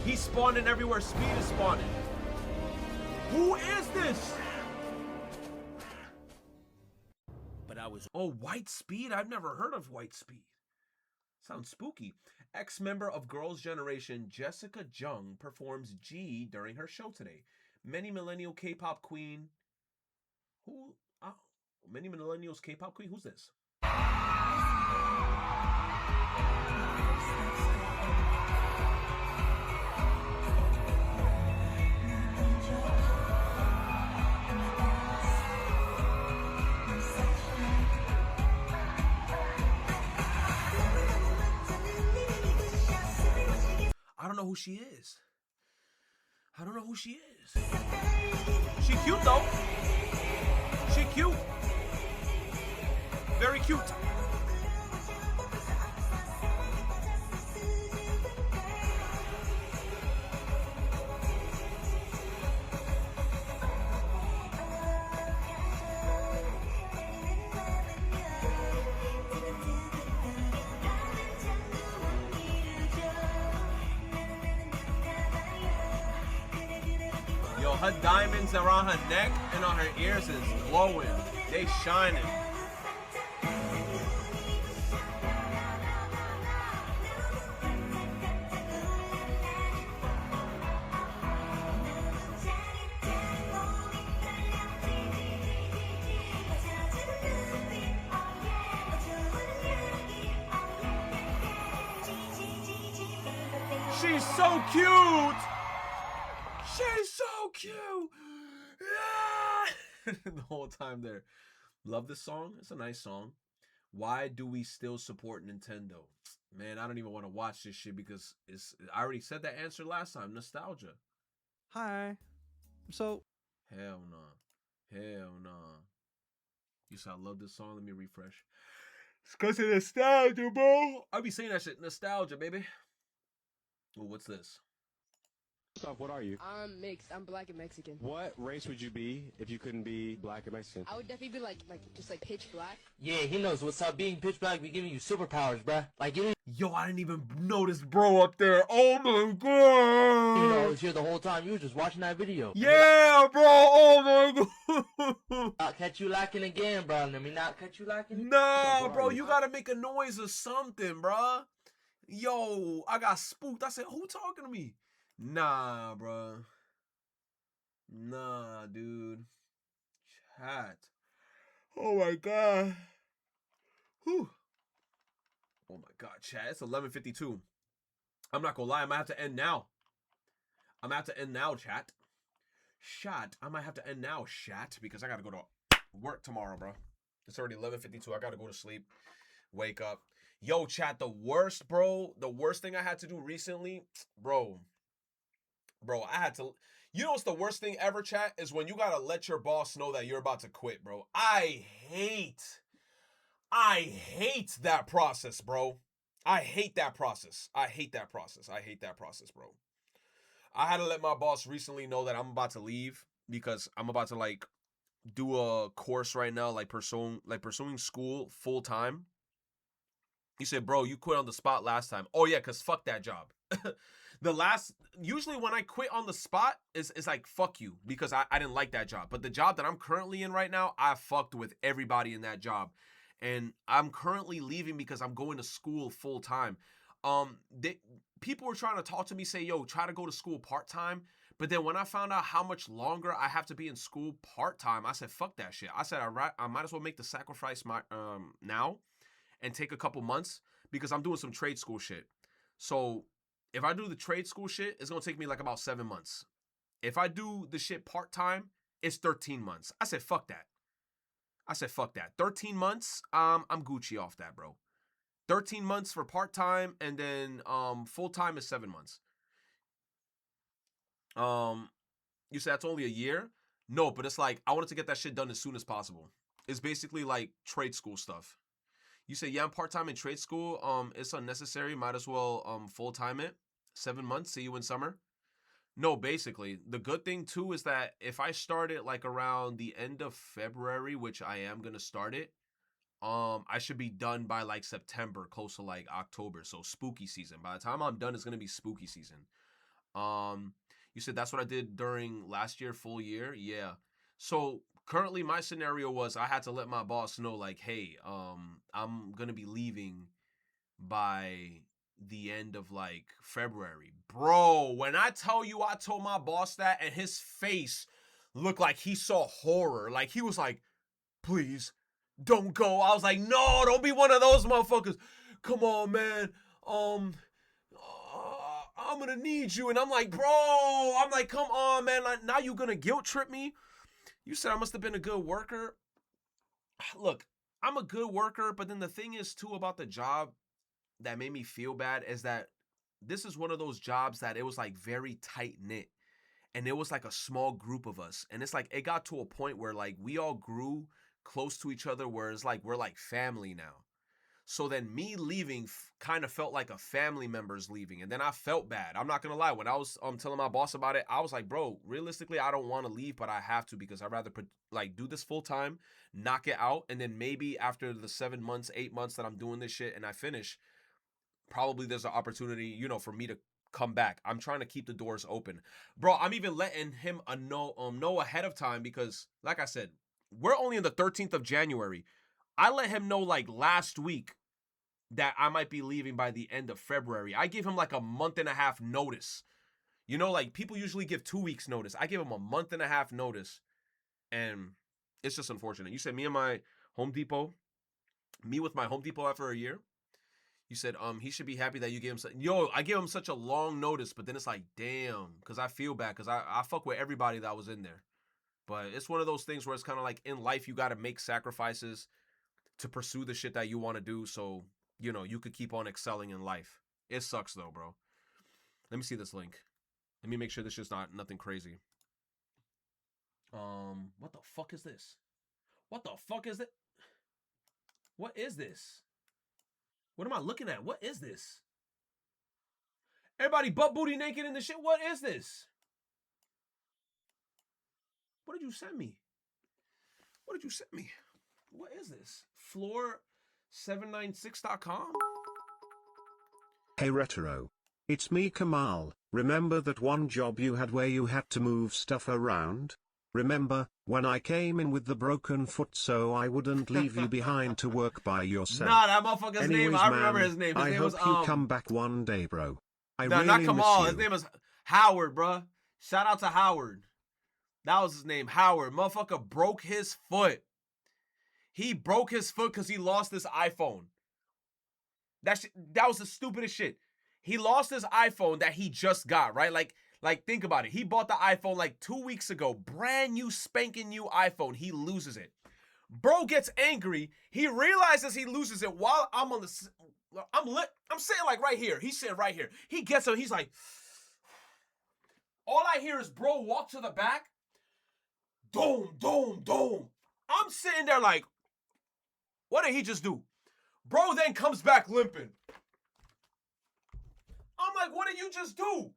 He's spawning everywhere Speed is spawning. Who is this? But I was. Oh, White Speed? I've never heard of White Speed. Sounds spooky. Ex-member of Girls' Generation Jessica Jung performs G during her show today. Many millennial K-pop queen. Who? Oh, many millennials K-pop queen? Who's this? I don't know who she is. I don't know who she is. She cute though. She cute. Very cute. Yo, her diamonds around her neck and on her ears is glowing. They shining. She's so cute. She's so cute. Yeah. The whole time there. Love this song. It's a nice song. Why do we still support Nintendo? Man, I don't even want to watch this shit because I already said that answer last time. Nostalgia. Hi. So. Hell nah. Hell nah. You said I love this song. Let me refresh. It's because of nostalgia, bro. I be saying that shit. Nostalgia, baby. Oh, what's this? First off, what are you? I'm mixed. I'm black and Mexican. What race would you be if you couldn't be black and Mexican? I would definitely be like just like pitch black. Yeah, he knows what's up. Being pitch black, we giving you superpowers, bruh. Like you. Yo, I didn't even notice bro up there. Oh my god. You know, I was here the whole time. You were just watching that video. Yeah, bro. Oh my god. I'll catch you lacking again, bro. Let me not catch you lacking. Nah, bro. You gotta make a noise or something, bro. Yo, I got spooked. I said, who talking to me? Nah, bro. Nah, dude. Chat. Oh my god. Whew. Oh my god, chat. It's 11:52. I'm not gonna lie. I might have to end now. I might have to end now, chat. Chat. I might have to end now, chat, because I gotta go to work tomorrow, bro. It's already 11:52. I gotta go to sleep. Wake up. Yo, chat. The worst, bro. The worst thing I had to do recently, bro, I had to. You know what's the worst thing ever, chat? Is when you gotta let your boss know that you're about to quit, bro. I hate that process, bro. I hate that process. I hate that process, bro. I had to let my boss recently know that I'm about to leave because I'm about to like do a course right now, like pursuing school full time. You said, bro, you quit on the spot last time. Oh, yeah, because fuck that job. Usually when I quit on the spot, it's like, fuck you, because I didn't like that job. But the job that I'm currently in right now, I fucked with everybody in that job. And I'm currently leaving because I'm going to school full time. People were trying to talk to me, say, yo, try to go to school part-time. But then when I found out how much longer I have to be in school part-time, I said, fuck that shit. I said, I might as well make the sacrifice now and take a couple months because I'm doing some trade school shit. So if I do the trade school shit, it's going to take me like about 7 months. If I do the shit part-time, it's 13 months. I said, fuck that. 13 months, I'm Gucci off that, bro. 13 months for part-time, and then full-time is 7 months. You said that's only a year? No, but it's like, I wanted to get that shit done as soon as possible. It's basically like trade school stuff. You say, yeah, I'm part-time in trade school. It's unnecessary. Might as well full-time it. 7 months, see you in summer. No, basically. The good thing, too, is that if I start it like around the end of February, which I am going to start it, I should be done by like September, close to like October. So spooky season. By the time I'm done, it's going to be spooky season. You said that's what I did during last year, full year. Yeah. So currently my scenario was I had to let my boss know like, hey, I'm going to be leaving by the end of like February. Bro, when I tell you I told my boss that and his face looked like he saw horror. Like he was like, please don't go. I was like, no, don't be one of those motherfuckers. Come on, man. I'm gonna need you. And I'm like, bro, come on, man. Like, now you gonna guilt trip me? You said I must have been a good worker. Look, I'm a good worker, but then the thing is too about the job that made me feel bad is that this is one of those jobs that it was like very tight knit, and it was like a small group of us, and it's like it got to a point where like we all grew close to each other, where it's like we're like family now. So then me leaving kind of felt like a family member's leaving, and then I felt bad. I'm not gonna lie, when I was telling my boss about it, I was like, bro, realistically I don't want to leave, but I have to because I'd rather like do this full time, knock it out, and then maybe after the 7 months 8 months that I'm doing this shit and I finish, probably there's an opportunity, for me to come back. I'm trying to keep the doors open. Bro, I'm even letting him know ahead of time because, like I said, we're only in the 13th of January. I let him know like last week that I might be leaving by the end of February. I gave him like a month and a half notice. Like people usually give 2 weeks notice. I gave him a month and a half notice. And it's just unfortunate. You said me with my Home Depot after a year. You said he should be happy that you gave him I gave him such a long notice, but then it's like, damn, because I feel bad because I fuck with everybody that was in there. But it's one of those things where it's kind of like in life you got to make sacrifices to pursue the shit that you want to do so, you could keep on excelling in life. It sucks though, bro. Let me see this link. Let me make sure this shit's nothing crazy. What the fuck is this? What the fuck is it? What is this? What am I looking at? What is this? Everybody butt booty naked in the shit. What is this? What did you send me? What is this? Floor796.com? Hey Retro. It's me Kamal. Remember that one job you had where you had to move stuff around? Remember, when I came in with the broken foot so I wouldn't leave you behind to work by yourself. Nah, that motherfucker's name, I remember his name. His I name hope was, you come back one day, bro. I nah, really not miss Kamal. you. His name is Howard, bruh. Shout out to Howard. That was his name, Howard. Motherfucker broke his foot. He broke his foot because he lost his iPhone. That was the stupidest shit. He lost his iPhone that he just got, right? Like think about it. He bought the iPhone like 2 weeks ago. Brand new spanking new iPhone. He loses it. Bro gets angry. He realizes he loses it while I'm sitting like right here. He's sitting right here. He gets up. He's like, all I hear is bro walk to the back. Doom, doom, doom. I'm sitting there like, what did he just do? Bro then comes back limping. I'm like, what did you just do?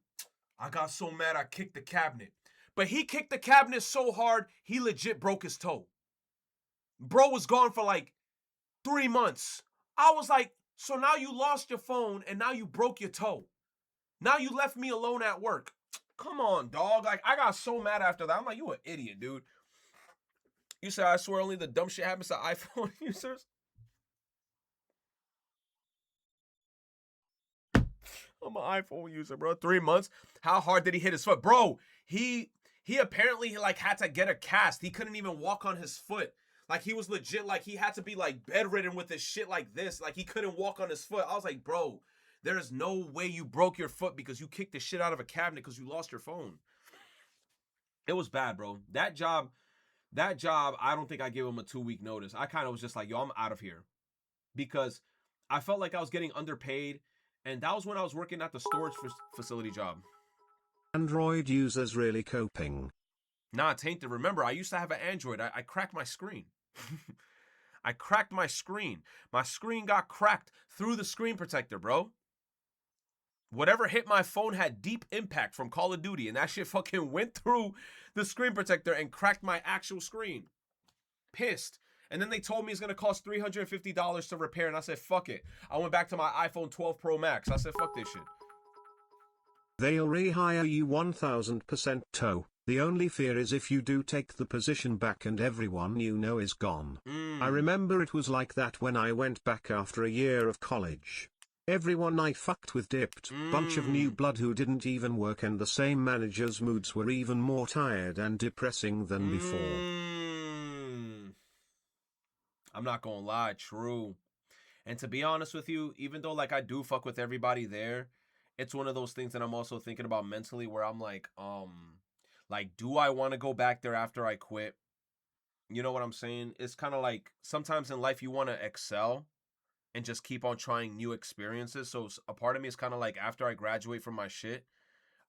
I got so mad I kicked the cabinet. But he kicked the cabinet so hard, he legit broke his toe. Bro was gone for like 3 months. I was like, So now you lost your phone and now you broke your toe. Now you left me alone at work. Come on, dog. Like, I got so mad after that. I'm like, you an idiot, dude. You said, I swear only the dumb shit happens to iPhone users? I'm an iPhone user, bro. 3 months. How hard did he hit his foot? Bro, he apparently like had to get a cast. He couldn't even walk on his foot. Like, he was legit, like, he had to be like bedridden with his shit like this. Like, he couldn't walk on his foot. I was like, bro, there is no way you broke your foot because you kicked the shit out of a cabinet because you lost your phone. It was bad, bro. That job, I don't think I gave him a 2-week notice. I kind of was just like, yo, I'm out of here. Because I felt like I was getting underpaid. And that was when I was working at the storage facility job. Android users really coping. Nah, tainted. Remember, I used to have an Android. I cracked my screen. I cracked my screen. My screen got cracked through the screen protector, bro. Whatever hit my phone had deep impact from Call of Duty, and that shit fucking went through the screen protector and cracked my actual screen. Pissed. And then they told me it's going to cost $350 to repair, and I said, fuck it. I went back to my iPhone 12 Pro Max. I said, fuck this shit. They'll rehire you 1000% toe. The only fear is if you do take the position back and everyone you know is gone. I remember it was like that when I went back after a year of college. Everyone I fucked with dipped, bunch of new blood who didn't even work, and the same manager's moods were even more tired and depressing than before. I'm not gonna lie, true. And to be honest with you, even though like I do fuck with everybody there, it's one of those things that I'm also thinking about mentally where I'm like do I want to go back there after I quit? You know what I'm saying? It's kind of like sometimes in life you want to excel and just keep on trying new experiences. So a part of me is kind of like, after I graduate from my shit,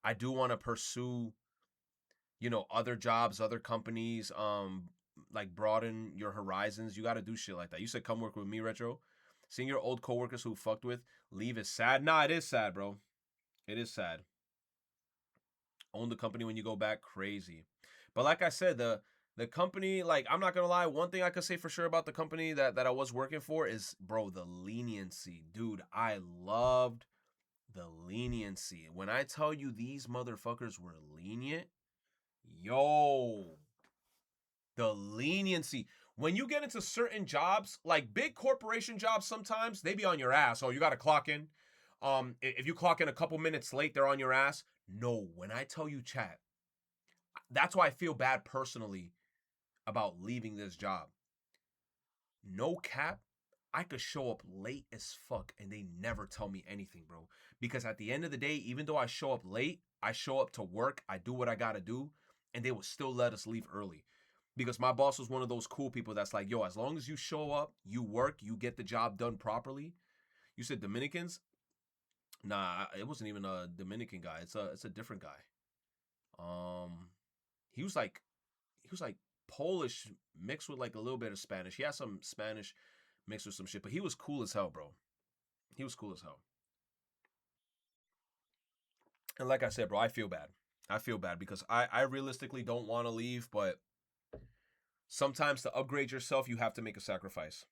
I do want to pursue, you know, other jobs, other companies, like broaden your horizons. You got to do shit like that. You said come work with me, Retro. Seeing your old coworkers who fucked with leave is sad. Nah, it is sad, bro. It is sad. Own the company when you go back, crazy. But like I said, the company, like, I'm not gonna lie, one thing I could say for sure about the company that I was working for is, bro, the leniency. Dude, I loved the leniency. When I tell you these motherfuckers were lenient, yo, the leniency. When you get into certain jobs, like big corporation jobs, sometimes they be on your ass. Oh, you got to clock in. If you clock in a couple minutes late, they're on your ass. No, when I tell you, chat, that's why I feel bad personally about leaving this job. No cap, I could show up late as fuck and they never tell me anything, bro. Because at the end of the day, even though I show up late, I show up to work, I do what I gotta do, and they will still let us leave early. Because my boss was one of those cool people that's like, yo, as long as you show up, you work, you get the job done properly. You said Dominicans? Nah, it wasn't even a Dominican guy. It's a different guy. He was like Polish mixed with like a little bit of Spanish. He had some Spanish mixed with some shit, but he was cool as hell, bro. He was cool as hell. And like I said, bro, I feel bad. I feel bad because I realistically don't want to leave, but sometimes to upgrade yourself, you have to make a sacrifice.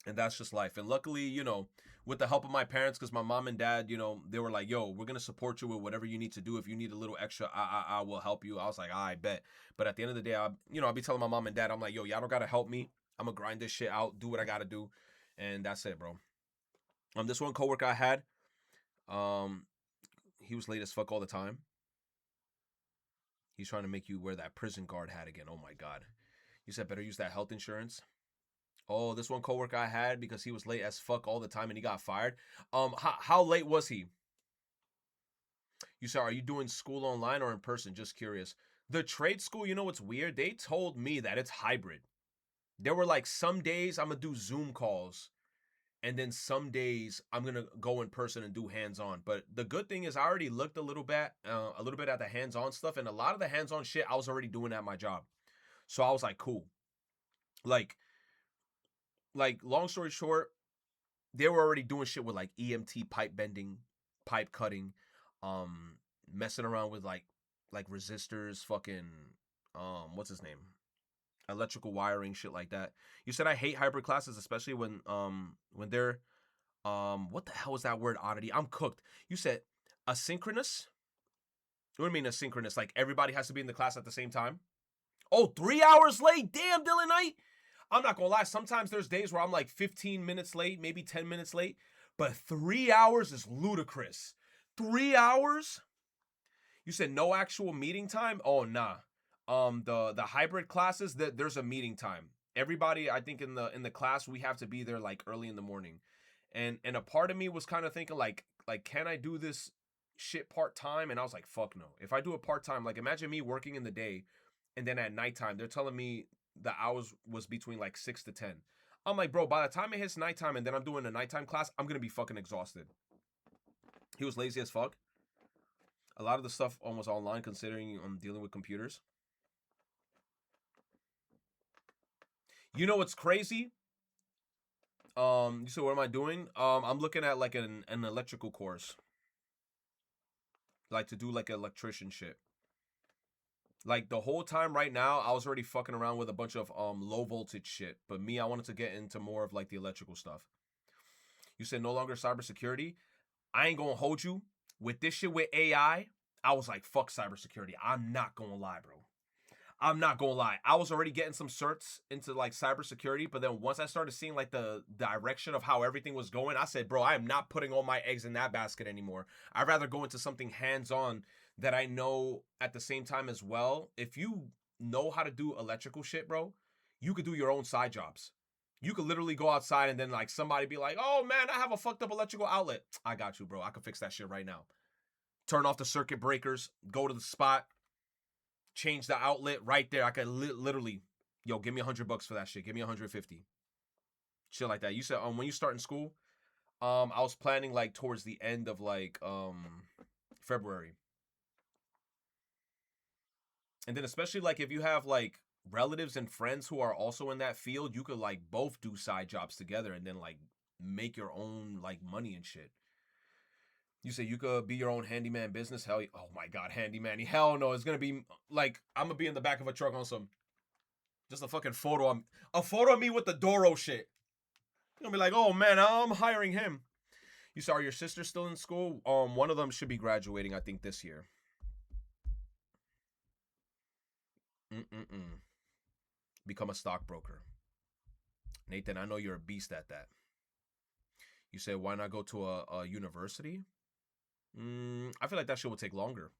And that's just life. And luckily, you know, with the help of my parents, because my mom and dad, you know, they were like, yo, we're going to support you with whatever you need to do. If you need a little extra, I will help you. I was like, I bet. But at the end of the day, I'll be telling my mom and dad, I'm like, yo, y'all don't got to help me. I'm going to grind this shit out, do what I got to do. And that's it, bro. This one coworker I had, he was late as fuck all the time. He's trying to make you wear that prison guard hat again. Oh my God. You said better use that health insurance. Oh, this one coworker I had, because he was late as fuck all the time and he got fired. How late was he? You said, are you doing school online or in person? Just curious. The trade school, you know what's weird? They told me that it's hybrid. There were like some days I'm going to do Zoom calls, and then some days I'm going to go in person and do hands-on. But the good thing is I already looked a little bit at the hands-on stuff, and a lot of the hands-on shit I was already doing at my job. So I was like, cool. Like long story short, they were already doing shit with like EMT pipe bending, pipe cutting, messing around with like resistors, fucking what's his name? Electrical wiring, shit like that. You said I hate hybrid classes, especially when they're What the hell is that word, oddity? I'm cooked. You said asynchronous? What do you mean asynchronous? Like everybody has to be in the class at the same time? Oh, 3 hours late? Damn, Dylan Knight. I'm not gonna lie. Sometimes there's days where I'm like 15 minutes late, maybe 10 minutes late. But 3 hours is ludicrous. 3 hours? You said no actual meeting time? Oh, nah. The hybrid classes, there's a meeting time. Everybody, I think in the class, we have to be there like early in the morning. And a part of me was kind of thinking like can I do this shit part-time? And I was like, fuck no. If I do it part-time, like imagine me working in the day and then at nighttime, they're telling me the hours was between like 6 to 10. I'm like, bro, by the time it hits nighttime and then I'm doing a nighttime class, I'm gonna be fucking exhausted. He was lazy as fuck. A lot of the stuff almost online considering I'm dealing with computers. You know what's crazy? You said, what am I doing? I'm looking at like an electrical course. Like to do like electrician shit. Like the whole time right now, I was already fucking around with a bunch of low voltage shit. But me, I wanted to get into more of like the electrical stuff. You said no longer cybersecurity. I ain't gonna hold you. With this shit with AI, I was like, fuck cybersecurity. I'm not gonna lie, bro. I'm not gonna lie. I was already getting some certs into like cybersecurity, but then once I started seeing like the direction of how everything was going, I said, bro, I am not putting all my eggs in that basket anymore. I'd rather go into something hands-on that I know at the same time as well. If you know how to do electrical shit, bro, you could do your own side jobs. You could literally go outside and then like somebody be like, oh man, I have a fucked up electrical outlet. I got you, bro. I can fix that shit right now. Turn off the circuit breakers, go to the spot, change the outlet right there. I could literally, yo, give me $100 for that shit. Give me 150. Shit like that. You said when you start in school, I was planning like towards the end of like February. And then especially like if you have like relatives and friends who are also in that field, you could like both do side jobs together and then like make your own like money and shit. You say you could be your own handyman business. Hell, oh my god, handyman. Hell no, it's gonna be like I'm gonna be in the back of a truck on some, just a fucking photo. A photo of me with the Doro shit. You're gonna be like, oh man, I'm hiring him. You say, are your sisters still in school? One of them should be graduating, I think, this year. Become a stockbroker. Nathan, I know you're a beast at that. You say, why not go to a university? I feel like that shit will take longer.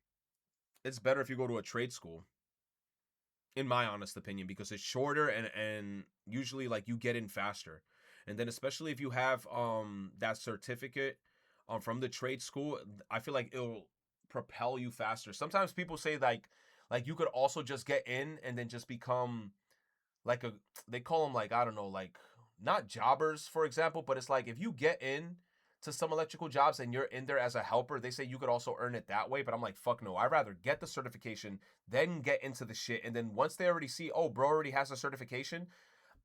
It's better if you go to a trade school, in my honest opinion, because it's shorter and usually like you get in faster. And then especially if you have that certificate from the trade school, I feel like it'll propel you faster. Sometimes people say like you could also just get in and then just become like they call them like, I don't know, like not jobbers, for example, but it's like if you get in to some electrical jobs and you're in there as a helper, they say you could also earn it that way. But I'm like, fuck no. I'd rather get the certification, then get into the shit. And then once they already see, oh, bro already has a certification,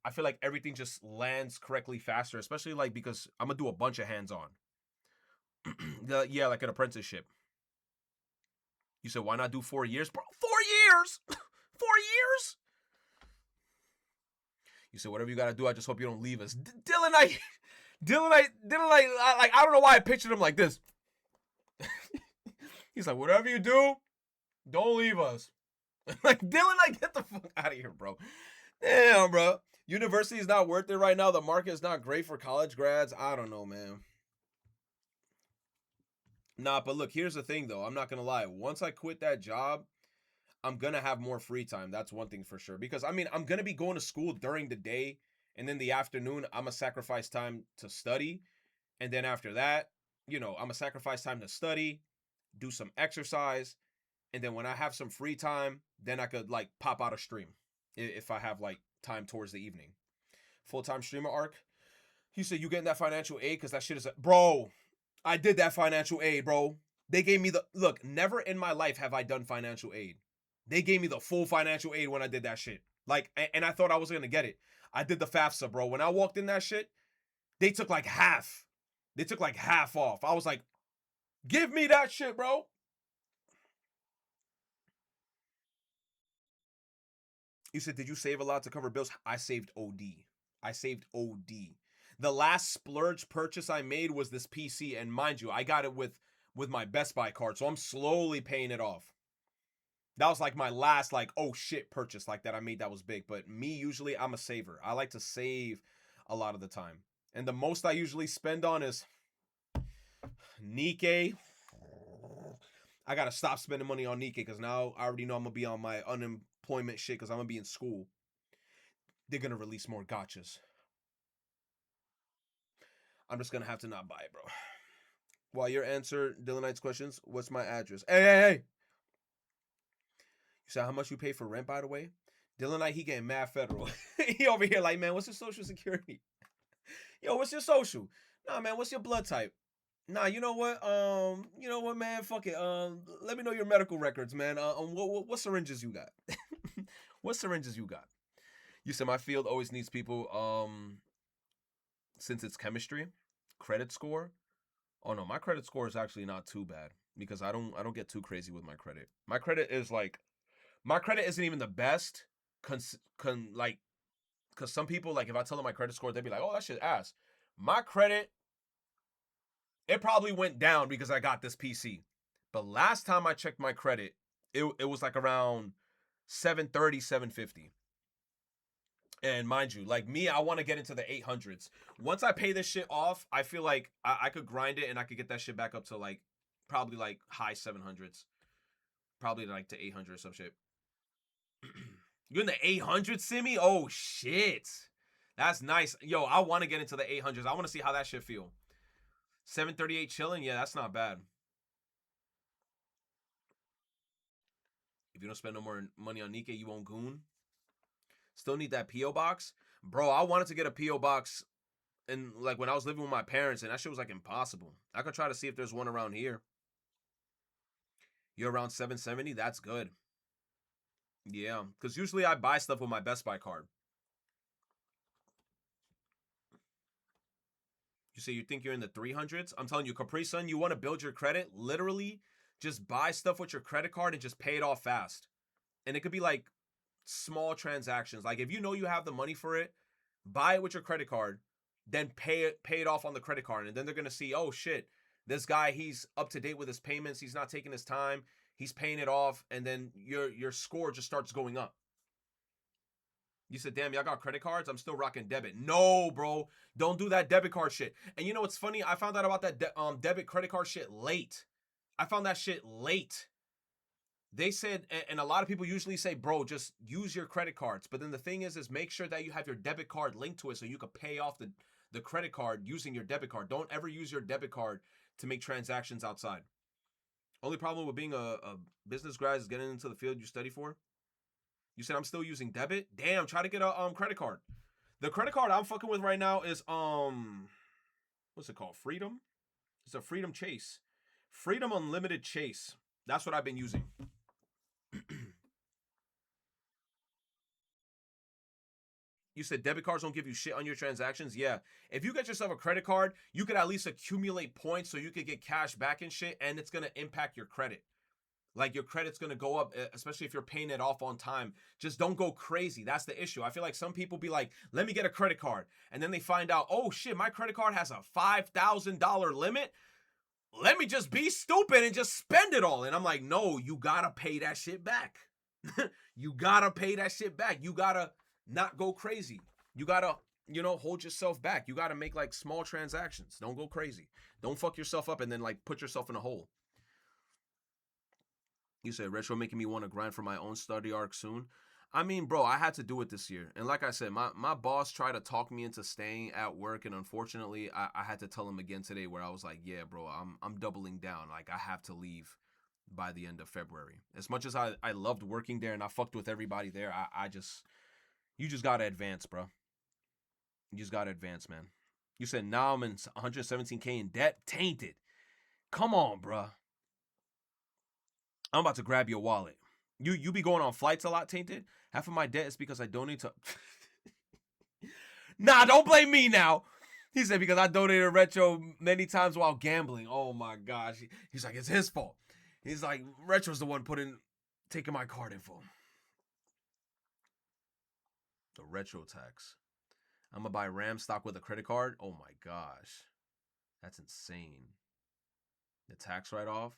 I feel like everything just lands correctly faster, especially like because I'm going to do a bunch of hands-on. Yeah, like an apprenticeship. You said, why not do 4 years? Bro, 4 years? 4 years? You said, whatever you got to do, I just hope you don't leave us. Dylan, I don't know why I pictured him like this. He's like, whatever you do, don't leave us. Like, Dylan, get the fuck out of here, bro. Damn, bro. University is not worth it right now. The market is not great for college grads. I don't know, man. Nah, but look, here's the thing, though. I'm not going to lie. Once I quit that job, I'm going to have more free time. That's one thing for sure. Because, I mean, I'm going to be going to school during the day. And then the afternoon, I'm going to sacrifice time to study. And then after that, I'm going to sacrifice time to study, do some exercise. And then when I have some free time, then I could, like, pop out a stream. If I have, like, time towards the evening. Full-time streamer arc. You said you getting that financial aid because that shit is... Bro, I did that financial aid, bro. They gave me the... Look, never in my life have I done financial aid. They gave me the full financial aid when I did that shit. Like, and I thought I was going to get it. I did the FAFSA, bro. When I walked in that shit, they took like half. They took like half off. I was like, give me that shit, bro. You said, did you save a lot to cover bills? I saved OD. I saved OD. The last splurge purchase I made was this PC, and mind you, I got it with my Best Buy card, so I'm slowly paying it off. That was like my last like oh shit purchase like that I made that was big. But me, usually I'm a saver. I like to save a lot of the time. And the most I usually spend on is Nikkei. I gotta stop spending money on Nikkei because now I already know I'm gonna be on my unemployment shit because I'm gonna be in school. They're gonna release more gotchas. I'm just gonna have to not buy it, bro. While you answer Dylan Knight's questions, what's my address? Hey. You said how much you pay for rent, by the way? Dylan Knight, he getting mad federal. He over here like, man, what's your social security? Yo, what's your social? Nah, man, what's your blood type? Nah, you know what? Man, fuck it. Let me know your medical records, man. What syringes you got? What syringes you got? You said my field always needs people. Since it's chemistry, credit score. Oh no, my credit score is actually not too bad because I don't get too crazy with my credit. My credit isn't even the best. Cause some people, like, if I tell them my credit score, they'd be like, oh, that shit ass. My credit, it probably went down because I got this PC. But last time I checked my credit, it was like around 730, 750. And mind you, like me, I want to get into the 800s. Once I pay this shit off, I feel like I could grind it and I could get that shit back up to like probably like high 700s. Probably like to 800 or some shit. You're in the 800s, Simi? Oh, shit. That's nice. Yo, I want to get into the 800s. I want to see how that shit feel. 738 chilling? Yeah, that's not bad. If you don't spend no more money on Nikkei, you won't goon. Still need that P.O. box? Bro, I wanted to get a P.O. box and like when I was living with my parents, and that shit was like impossible. I could try to see if there's one around here. You're around 770? That's good. Yeah, because usually I buy stuff with my Best Buy card. You say you think you're in the 300s? I'm telling you, Capri Sun, you want to build your credit? Literally, just buy stuff with your credit card and just pay it off fast. And it could be like small transactions. Like if you know you have the money for it, buy it with your credit card, then pay it off on the credit card. And then they're going to see, oh shit, this guy, he's up to date with his payments. He's not taking his time. He's paying it off. And then your score just starts going up. You said, damn, y'all got credit cards? I'm still rocking debit. No, bro. Don't do that debit card shit. And you know what's funny? I found out about that debit credit card shit late. I found that shit late. They said, and a lot of people usually say, bro, just use your credit cards. But then the thing is make sure that you have your debit card linked to it so you can pay off the credit card using your debit card. Don't ever use your debit card to make transactions outside. Only problem with being a business grad is getting into the field you study for. You said I'm still using debit? Damn, try to get a credit card. The credit card I'm fucking with right now is what's it called? Freedom? It's a Freedom Chase. Freedom Unlimited Chase. That's what I've been using. You said debit cards don't give you shit on your transactions? Yeah. If you get yourself a credit card, you could at least accumulate points so you could get cash back and shit, and it's going to impact your credit. Like your credit's going to go up, especially if you're paying it off on time. Just don't go crazy. That's the issue. I feel like some people be like, let me get a credit card. And then they find out, oh shit, my credit card has a $5,000 limit. Let me just be stupid and just spend it all. And I'm like, no, you got to pay that shit back. You got to pay that shit back. You got to not go crazy. You got to, hold yourself back. You got to make like small transactions. Don't go crazy. Don't fuck yourself up and then like put yourself in a hole. You said retro making me want to grind for my own study arc soon. I mean, bro, I had to do it this year. And like I said, my boss tried to talk me into staying at work. And unfortunately, I had to tell him again today where I was like, yeah, bro, I'm doubling down. Like, I have to leave by the end of February. As much as I loved working there and I fucked with everybody there, you just got to advance, bro. You just got to advance, man. You said now I'm in 117K in debt. Tainted. Come on, bro. I'm about to grab your wallet. You be going on flights a lot, Tainted? Half of my debt is because I donate to... Nah, don't blame me now. He said because I donated Retro many times while gambling. Oh my gosh. He's like, it's his fault. He's like, Retro's the one taking my card info. The Retro tax. I'm gonna buy RAM stock with a credit card. Oh my gosh. That's insane. The tax write-off.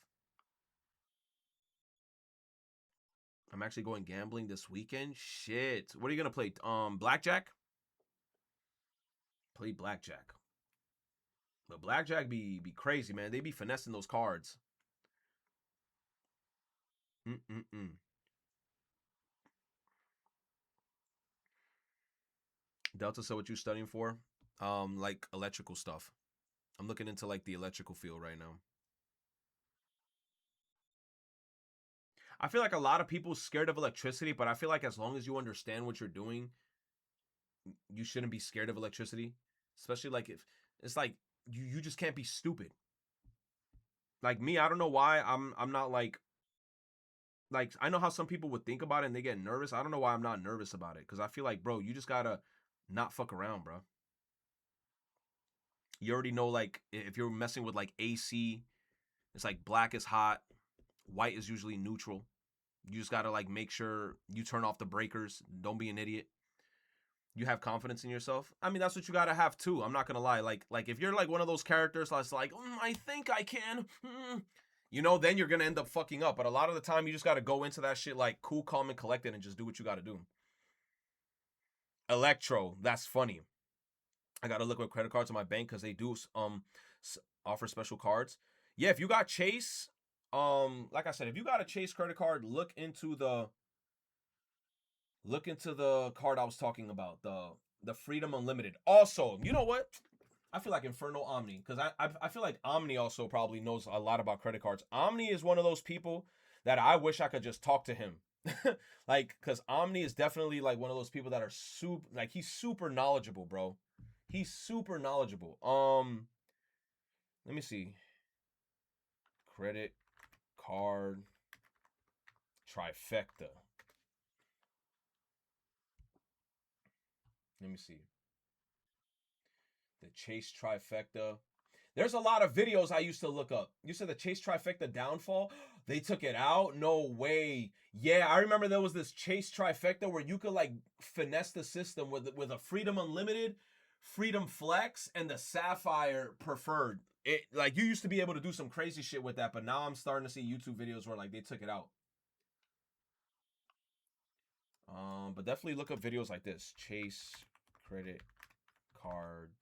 I'm actually going gambling this weekend. Shit. What are you gonna play? Blackjack? Play blackjack. But blackjack be crazy, man. They be finessing those cards. Delta, so what you studying for? Like electrical stuff. I'm looking into like the electrical field right now. I feel like a lot of people scared of electricity, but I feel like as long as you understand what you're doing, you shouldn't be scared of electricity. Especially like if it's like you just can't be stupid. Like me, I don't know why I'm not like I know how some people would think about it and they get nervous. I don't know why I'm not nervous about it. Cause I feel like, bro, you just gotta not fuck around, bro. You already know, like, if you're messing with like AC, it's like black is hot, white is usually neutral. You just gotta like make sure you turn off the breakers. Don't be an idiot. You have confidence in yourself. I mean, that's what you gotta have too. I'm not gonna lie. Like if you're like one of those characters that's like, I think I can, you know, then you're gonna end up fucking up. But a lot of the time, you just gotta go into that shit like cool, calm, and collected, and just do what you gotta do. Electro, that's funny. I gotta look at credit cards in my bank because they do offer special cards. Yeah, if you got Chase, like I said, if you got a Chase credit card, look into the card I was talking about, the Freedom Unlimited. Also, you know what? I feel like Inferno Omni, because I feel like Omni also probably knows a lot about credit cards. Omni is one of those people that I wish I could just talk to him. Like, because Omni is definitely like one of those people that are super, like, he's super knowledgeable, bro. He's super knowledgeable. Let me see. Credit card trifecta. Let me see. The Chase trifecta. There's a lot of videos I used to look up. You said the Chase trifecta downfall? They took it out? No way. Yeah, I remember there was this Chase trifecta where you could like finesse the system with a Freedom Unlimited, Freedom Flex, and the Sapphire Preferred. It like you used to be able to do some crazy shit with that, but now I'm starting to see YouTube videos where like they took it out. But definitely look up videos like this. Chase credit cards.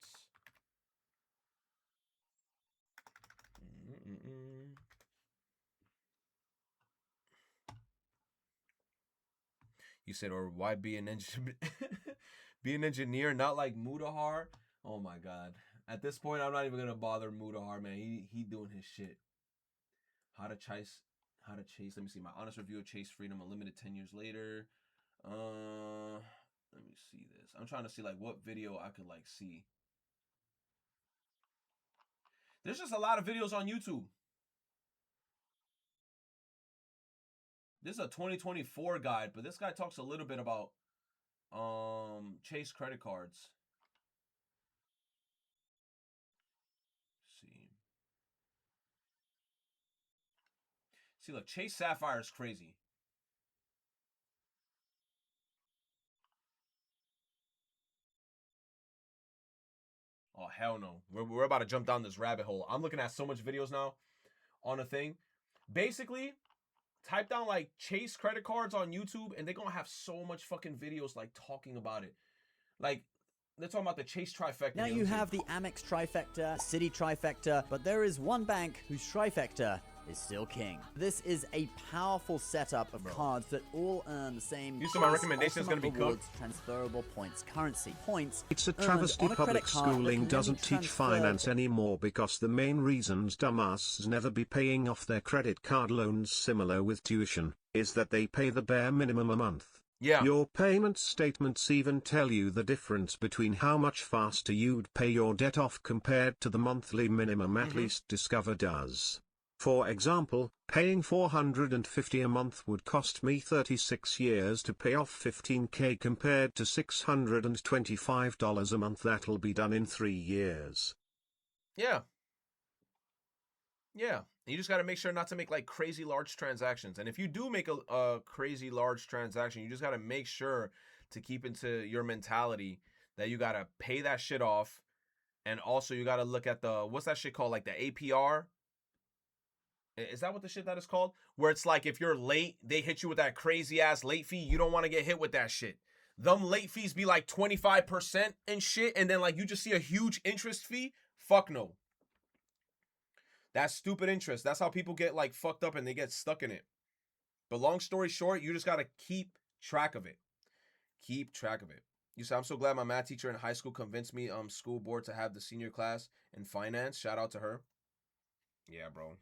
You said, or why be an engineer? Be an engineer, not like Mudahar. Oh my god. At this point, I'm not even gonna bother Mudahar, man. He doing his shit. How to chase. Let me see my honest review of Chase Freedom Unlimited 10 years later. Let me see this. I'm trying to see like what video I could like see. There's just a lot of videos on YouTube. This is a 2024 guide, but this guy talks a little bit about Chase credit cards. Let's see. See, look, Chase Sapphire is crazy. Oh, hell no. We're about to jump down this rabbit hole. I'm looking at so much videos now on a thing. Basically, type down like Chase credit cards on YouTube and they're going to have so much fucking videos like talking about it. Like, they're talking about the Chase trifecta. Now you have the Amex trifecta, Citi trifecta, but there is one bank whose trifecta is still king. This is a powerful setup of cards that all earn the same. Use of my recommendation is going to be cooked. Transferable points currency. Points. It's a travesty public schooling doesn't teach finance anymore because the main reasons dumbasses never be paying off their credit card loans, similar with tuition, is that they pay the bare minimum a month. Yeah. Your payment statements even tell you the difference between how much faster you'd pay your debt off compared to the monthly minimum, at least Discover does. For example, paying $450 a month would cost me 36 years to pay off $15K compared to $625 a month that'll be done in 3 years. Yeah. Yeah. You just got to make sure not to make like crazy large transactions. And if you do make a crazy large transaction, you just got to make sure to keep into your mentality that you gotta pay that shit off. And also you gotta look at the, what's that shit called? Like the APR? Is that what the shit that is called? Where it's like if you're late, they hit you with that crazy ass late fee. You don't want to get hit with that shit. Them late fees be like 25% and shit. And then like you just see a huge interest fee. Fuck no. That's stupid interest. That's how people get like fucked up and they get stuck in it. But long story short, you just got to keep track of it. Keep track of it. You said, I'm so glad my math teacher in high school convinced me school board to have the senior class in finance. Shout out to her. Yeah, bro.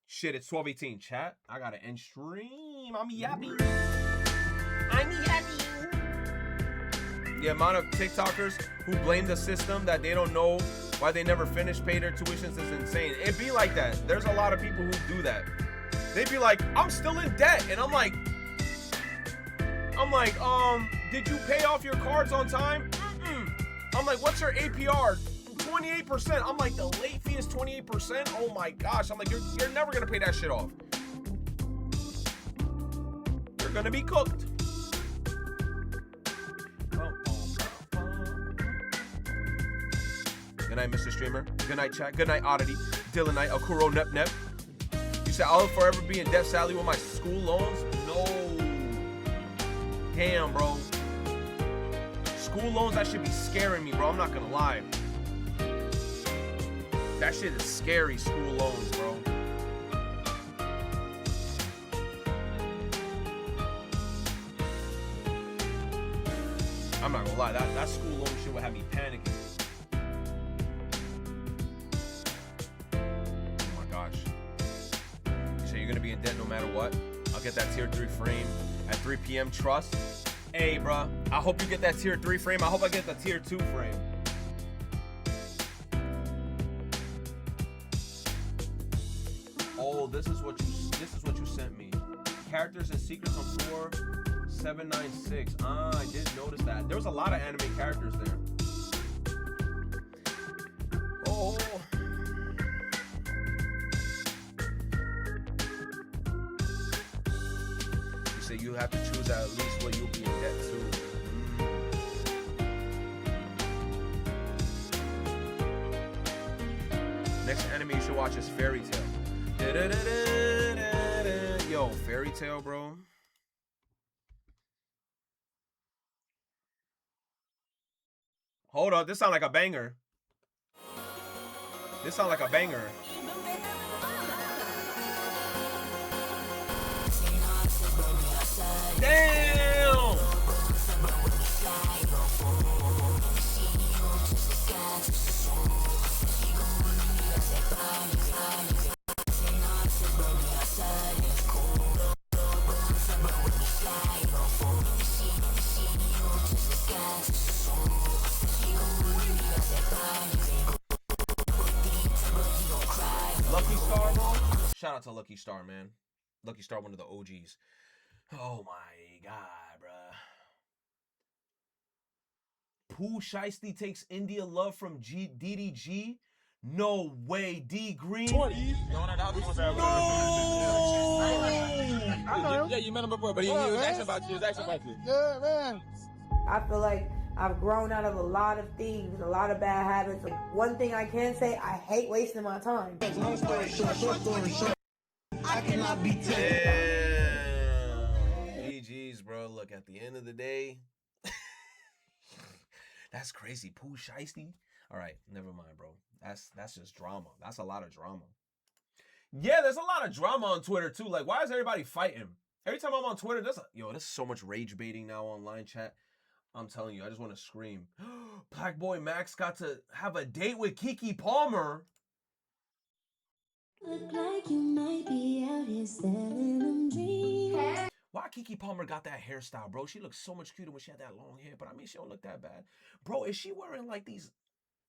Shit, it's 12:18. Chat, I gotta end stream. I'm yappy. I'm yappy. The amount of TikTokers who blame the system that they don't know why they never finish pay their tuitions is insane. It be like that. There's a lot of people who do that. They be like, I'm still in debt. And I'm like, did you pay off your cards on time? I'm like, what's your APR? 28%. I'm like, the late fee is 28%. Oh my gosh. I'm like, you're never gonna pay that shit off. You're gonna be cooked. Good night, Mr. Streamer. Good night, chat. Good night, Oddity. Dylan Knight, Akuro Nep Nep. You said I'll forever be in debt, Sally, with my school loans? No. Damn, bro. School loans, that should be scaring me, bro. I'm not gonna lie. That shit is scary, school loans, bro. I'm not gonna lie, that school loan shit would have me panicking. Oh my gosh. So you're gonna be in debt no matter what? I'll get that tier 3 frame at 3 p.m. Trust. Hey, bro. I hope you get that tier 3 frame. I hope I get the tier 2 frame. Oh, this is what you sent me. Characters and secrets on floor 796. I did notice that. There was a lot of anime characters there. Oh. You say you have to choose at least what you'll be in debt to. Next anime you should watch is Fairy Tail. Yo, Fairy Tail, bro. Hold on, this sound like a banger. This sound like a banger. Damn! Lucky Star, bro. Shout out to Lucky Star, man. Lucky Star, one of the OGs. Oh my god, bruh. Pooh Shiesty takes India Love from DDG. No way, D Green. No! Yeah, you met him before, but he was asking about you. Yeah, man. I feel like I've grown out of a lot of things, a lot of bad habits. One thing I can say, I hate wasting my time. Long story short, I cannot be GG's, bro. Look, at the end of the day, that's crazy. Pooh Shiesty. All right, never mind, bro. That's just drama. That's a lot of drama. Yeah, there's a lot of drama on Twitter too. Like, why is everybody fighting? Every time I'm on Twitter, there's so much rage baiting now online chat. I'm telling you, I just want to scream. Black Boy Max got to have a date with Keke Palmer. Look like you might be out here selling them dreams. Why Keke Palmer got that hairstyle, bro? She looks so much cuter when she had that long hair. But I mean, she don't look that bad. Bro, is she wearing like these...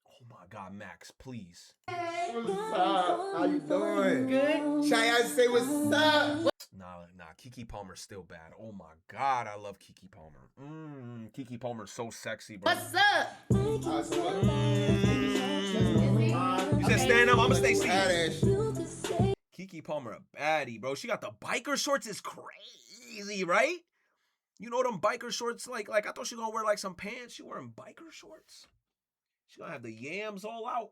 Oh my God, Max, please. What's up? How you doing? Good. Shy, I say what's up? Nah, Keke Palmer's still bad. Oh my God, I love Keke Palmer. Keke Palmer's so sexy, bro. What's up? You said stand up, I'ma stay seated. Keke Palmer a baddie, bro. She got the biker shorts, is crazy, right? You know them biker shorts? Like I thought she gonna wear like some pants. She wearing biker shorts. She gonna have the yams all out.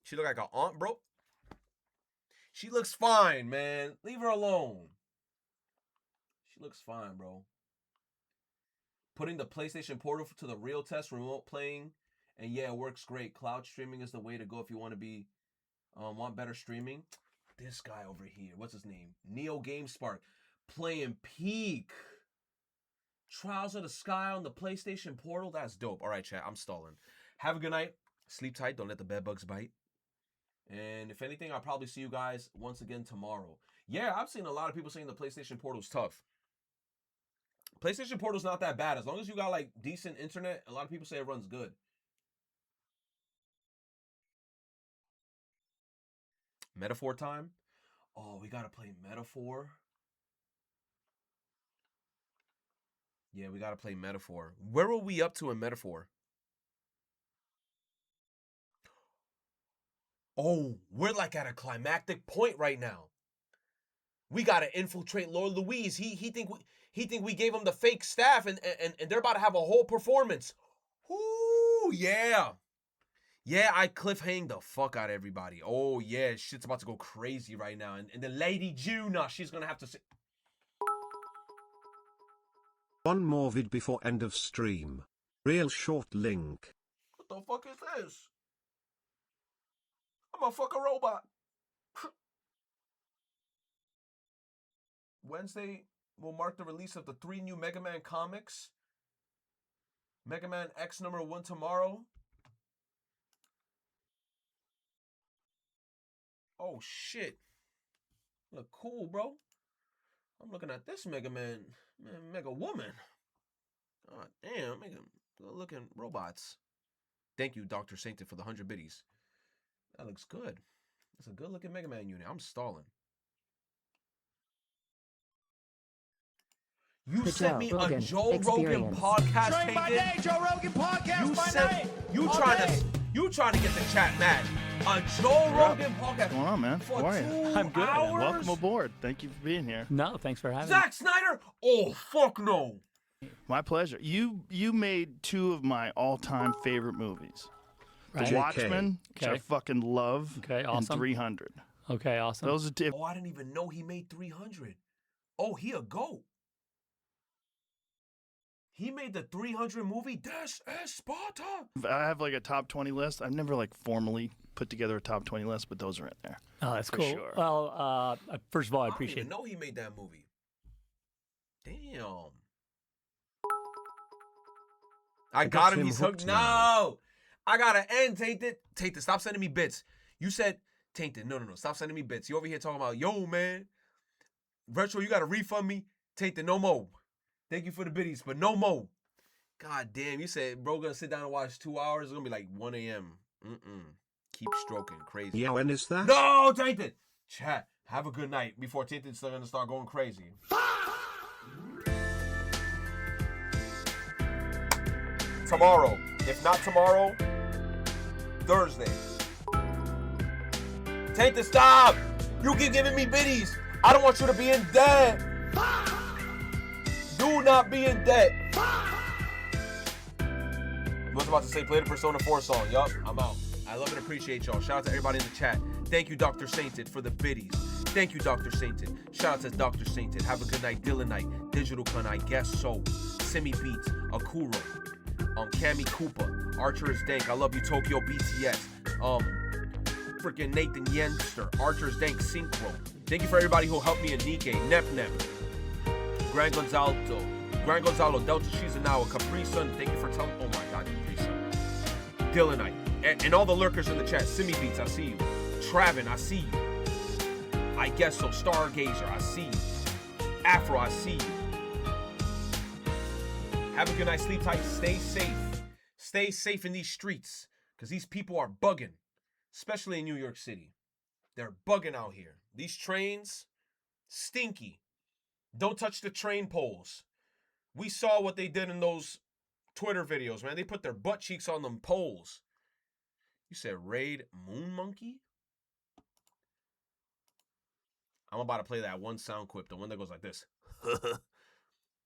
She look like an aunt, bro. She looks fine, man. Leave her alone. She looks fine, bro. Putting the PlayStation Portal to the real test, remote playing, and yeah, it works great. Cloud streaming is the way to go if you want to be, want better streaming. This guy over here, what's his name? Neo GameSpark, playing Peak. Trials of the Sky on the PlayStation Portal. That's dope. All right, chat, I'm stalling. Have a good night. Sleep tight. Don't let the bed bugs bite. And if anything, I'll probably see you guys once again tomorrow. Yeah, I've seen a lot of people saying the PlayStation Portal's tough. PlayStation Portal's not that bad. As long as you got like decent internet, a lot of people say it runs good. Metaphor time? Oh, we gotta play Metaphor. Yeah, we gotta play Metaphor. Where are we up to in Metaphor? Oh, we're like at a climactic point right now. We gotta infiltrate Lord Louise. He think we gave him the fake staff and they're about to have a whole performance. Ooh, yeah. Yeah, I cliffhang the fuck out of everybody. Oh yeah, shit's about to go crazy right now. And the Lady Juna, she's gonna have to say. One more vid before end of stream. Real short link. What the fuck is this? I'm a fucking robot. Wednesday will mark the release of the 3 new Mega Man comics. Mega Man X #1 tomorrow. Oh shit. Look cool, bro. I'm looking at this Mega Man, Mega Woman. God damn, Mega good looking robots. Thank you, Dr. Sainted, for the 100 biddies. That looks good. That's a good looking Mega Man unit. I'm stalling. You The sent Joe me Rogan a Joe Rogan Experience. podcast. Train by day, Joe Rogan podcast You by sent, night. you All trying day. to you trying to get the chat mad. A Joe Rogan podcast. What's going on, man? For How are you? 2 I'm good. hours? Welcome aboard. Thank you for being here. No, thanks for having Zack Snyder? Oh fuck no. My pleasure. You made 2 of my all-time favorite movies. Right. The Watchmen, which I Okay. fucking love, Okay, and awesome. 300. Okay, awesome. Those are Oh, I didn't even know he made 300. Oh, he a GOAT. He made the 300 movie. This is Sparta. I have like a top 20 list. I've never like formally put together a top 20 list, but those are in there. Oh, that's for cool. sure. Well, first of all, I I didn't appreciate even know he made that movie. Damn. I got him. He's hooked. No. I gotta end, Tainted. Tainted, stop sending me bits. You said, Tainted, no. Stop sending me bits. You over here talking about, yo, man. Retro, you gotta refund me. Tainted, no more. Thank you for the biddies, but no more. God damn, you said, bro, gonna sit down and watch 2 hours. It's gonna be like 1 a.m. Keep stroking. Crazy. Yeah, when is that? No, Tainted. Chat, have a good night before Tainted's gonna start going crazy. Tomorrow. If not tomorrow, Thursday. Tainted, stop! You keep giving me biddies. I don't want you to be in debt. Do not be in debt. I was about to say play the Persona 4 song. Yup, I'm out. I love and appreciate y'all. Shout out to everybody in the chat. Thank you, Dr. Sainted, for the biddies. Thank you, Dr. Sainted. Shout out to Dr. Sainted. Have a good night, Dylan Knight, Digital Kun, I guess so. Simi Beats, Akuro, Cami Koopa, Archer is Dank. I love you, Tokyo BTS. Freaking Nathan Yenster, Archer's Dank Synchro. Thank you for everybody who helped me in Nikkei, Nep, Grand Gonzalo, Delta Shizanawa, Capri Sun. Thank you for telling. Oh my God, Capri Sun. Dylan Knight, and all the lurkers in the chat. Simi Beats, I see you. Travin, I see you. I guess so. Stargazer, I see you. Afro, I see you. Have a good night, sleep tight, stay safe. Stay safe in these streets, because these people are bugging, especially in New York City. They're bugging out here. These trains, stinky. Don't touch the train poles. We saw what they did in those Twitter videos, man. They put their butt cheeks on them poles. You said Raid Moon Monkey? I'm about to play that one sound clip, the one that goes like this.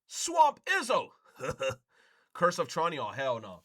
Swamp Izzo. Curse of Tronion, hell no.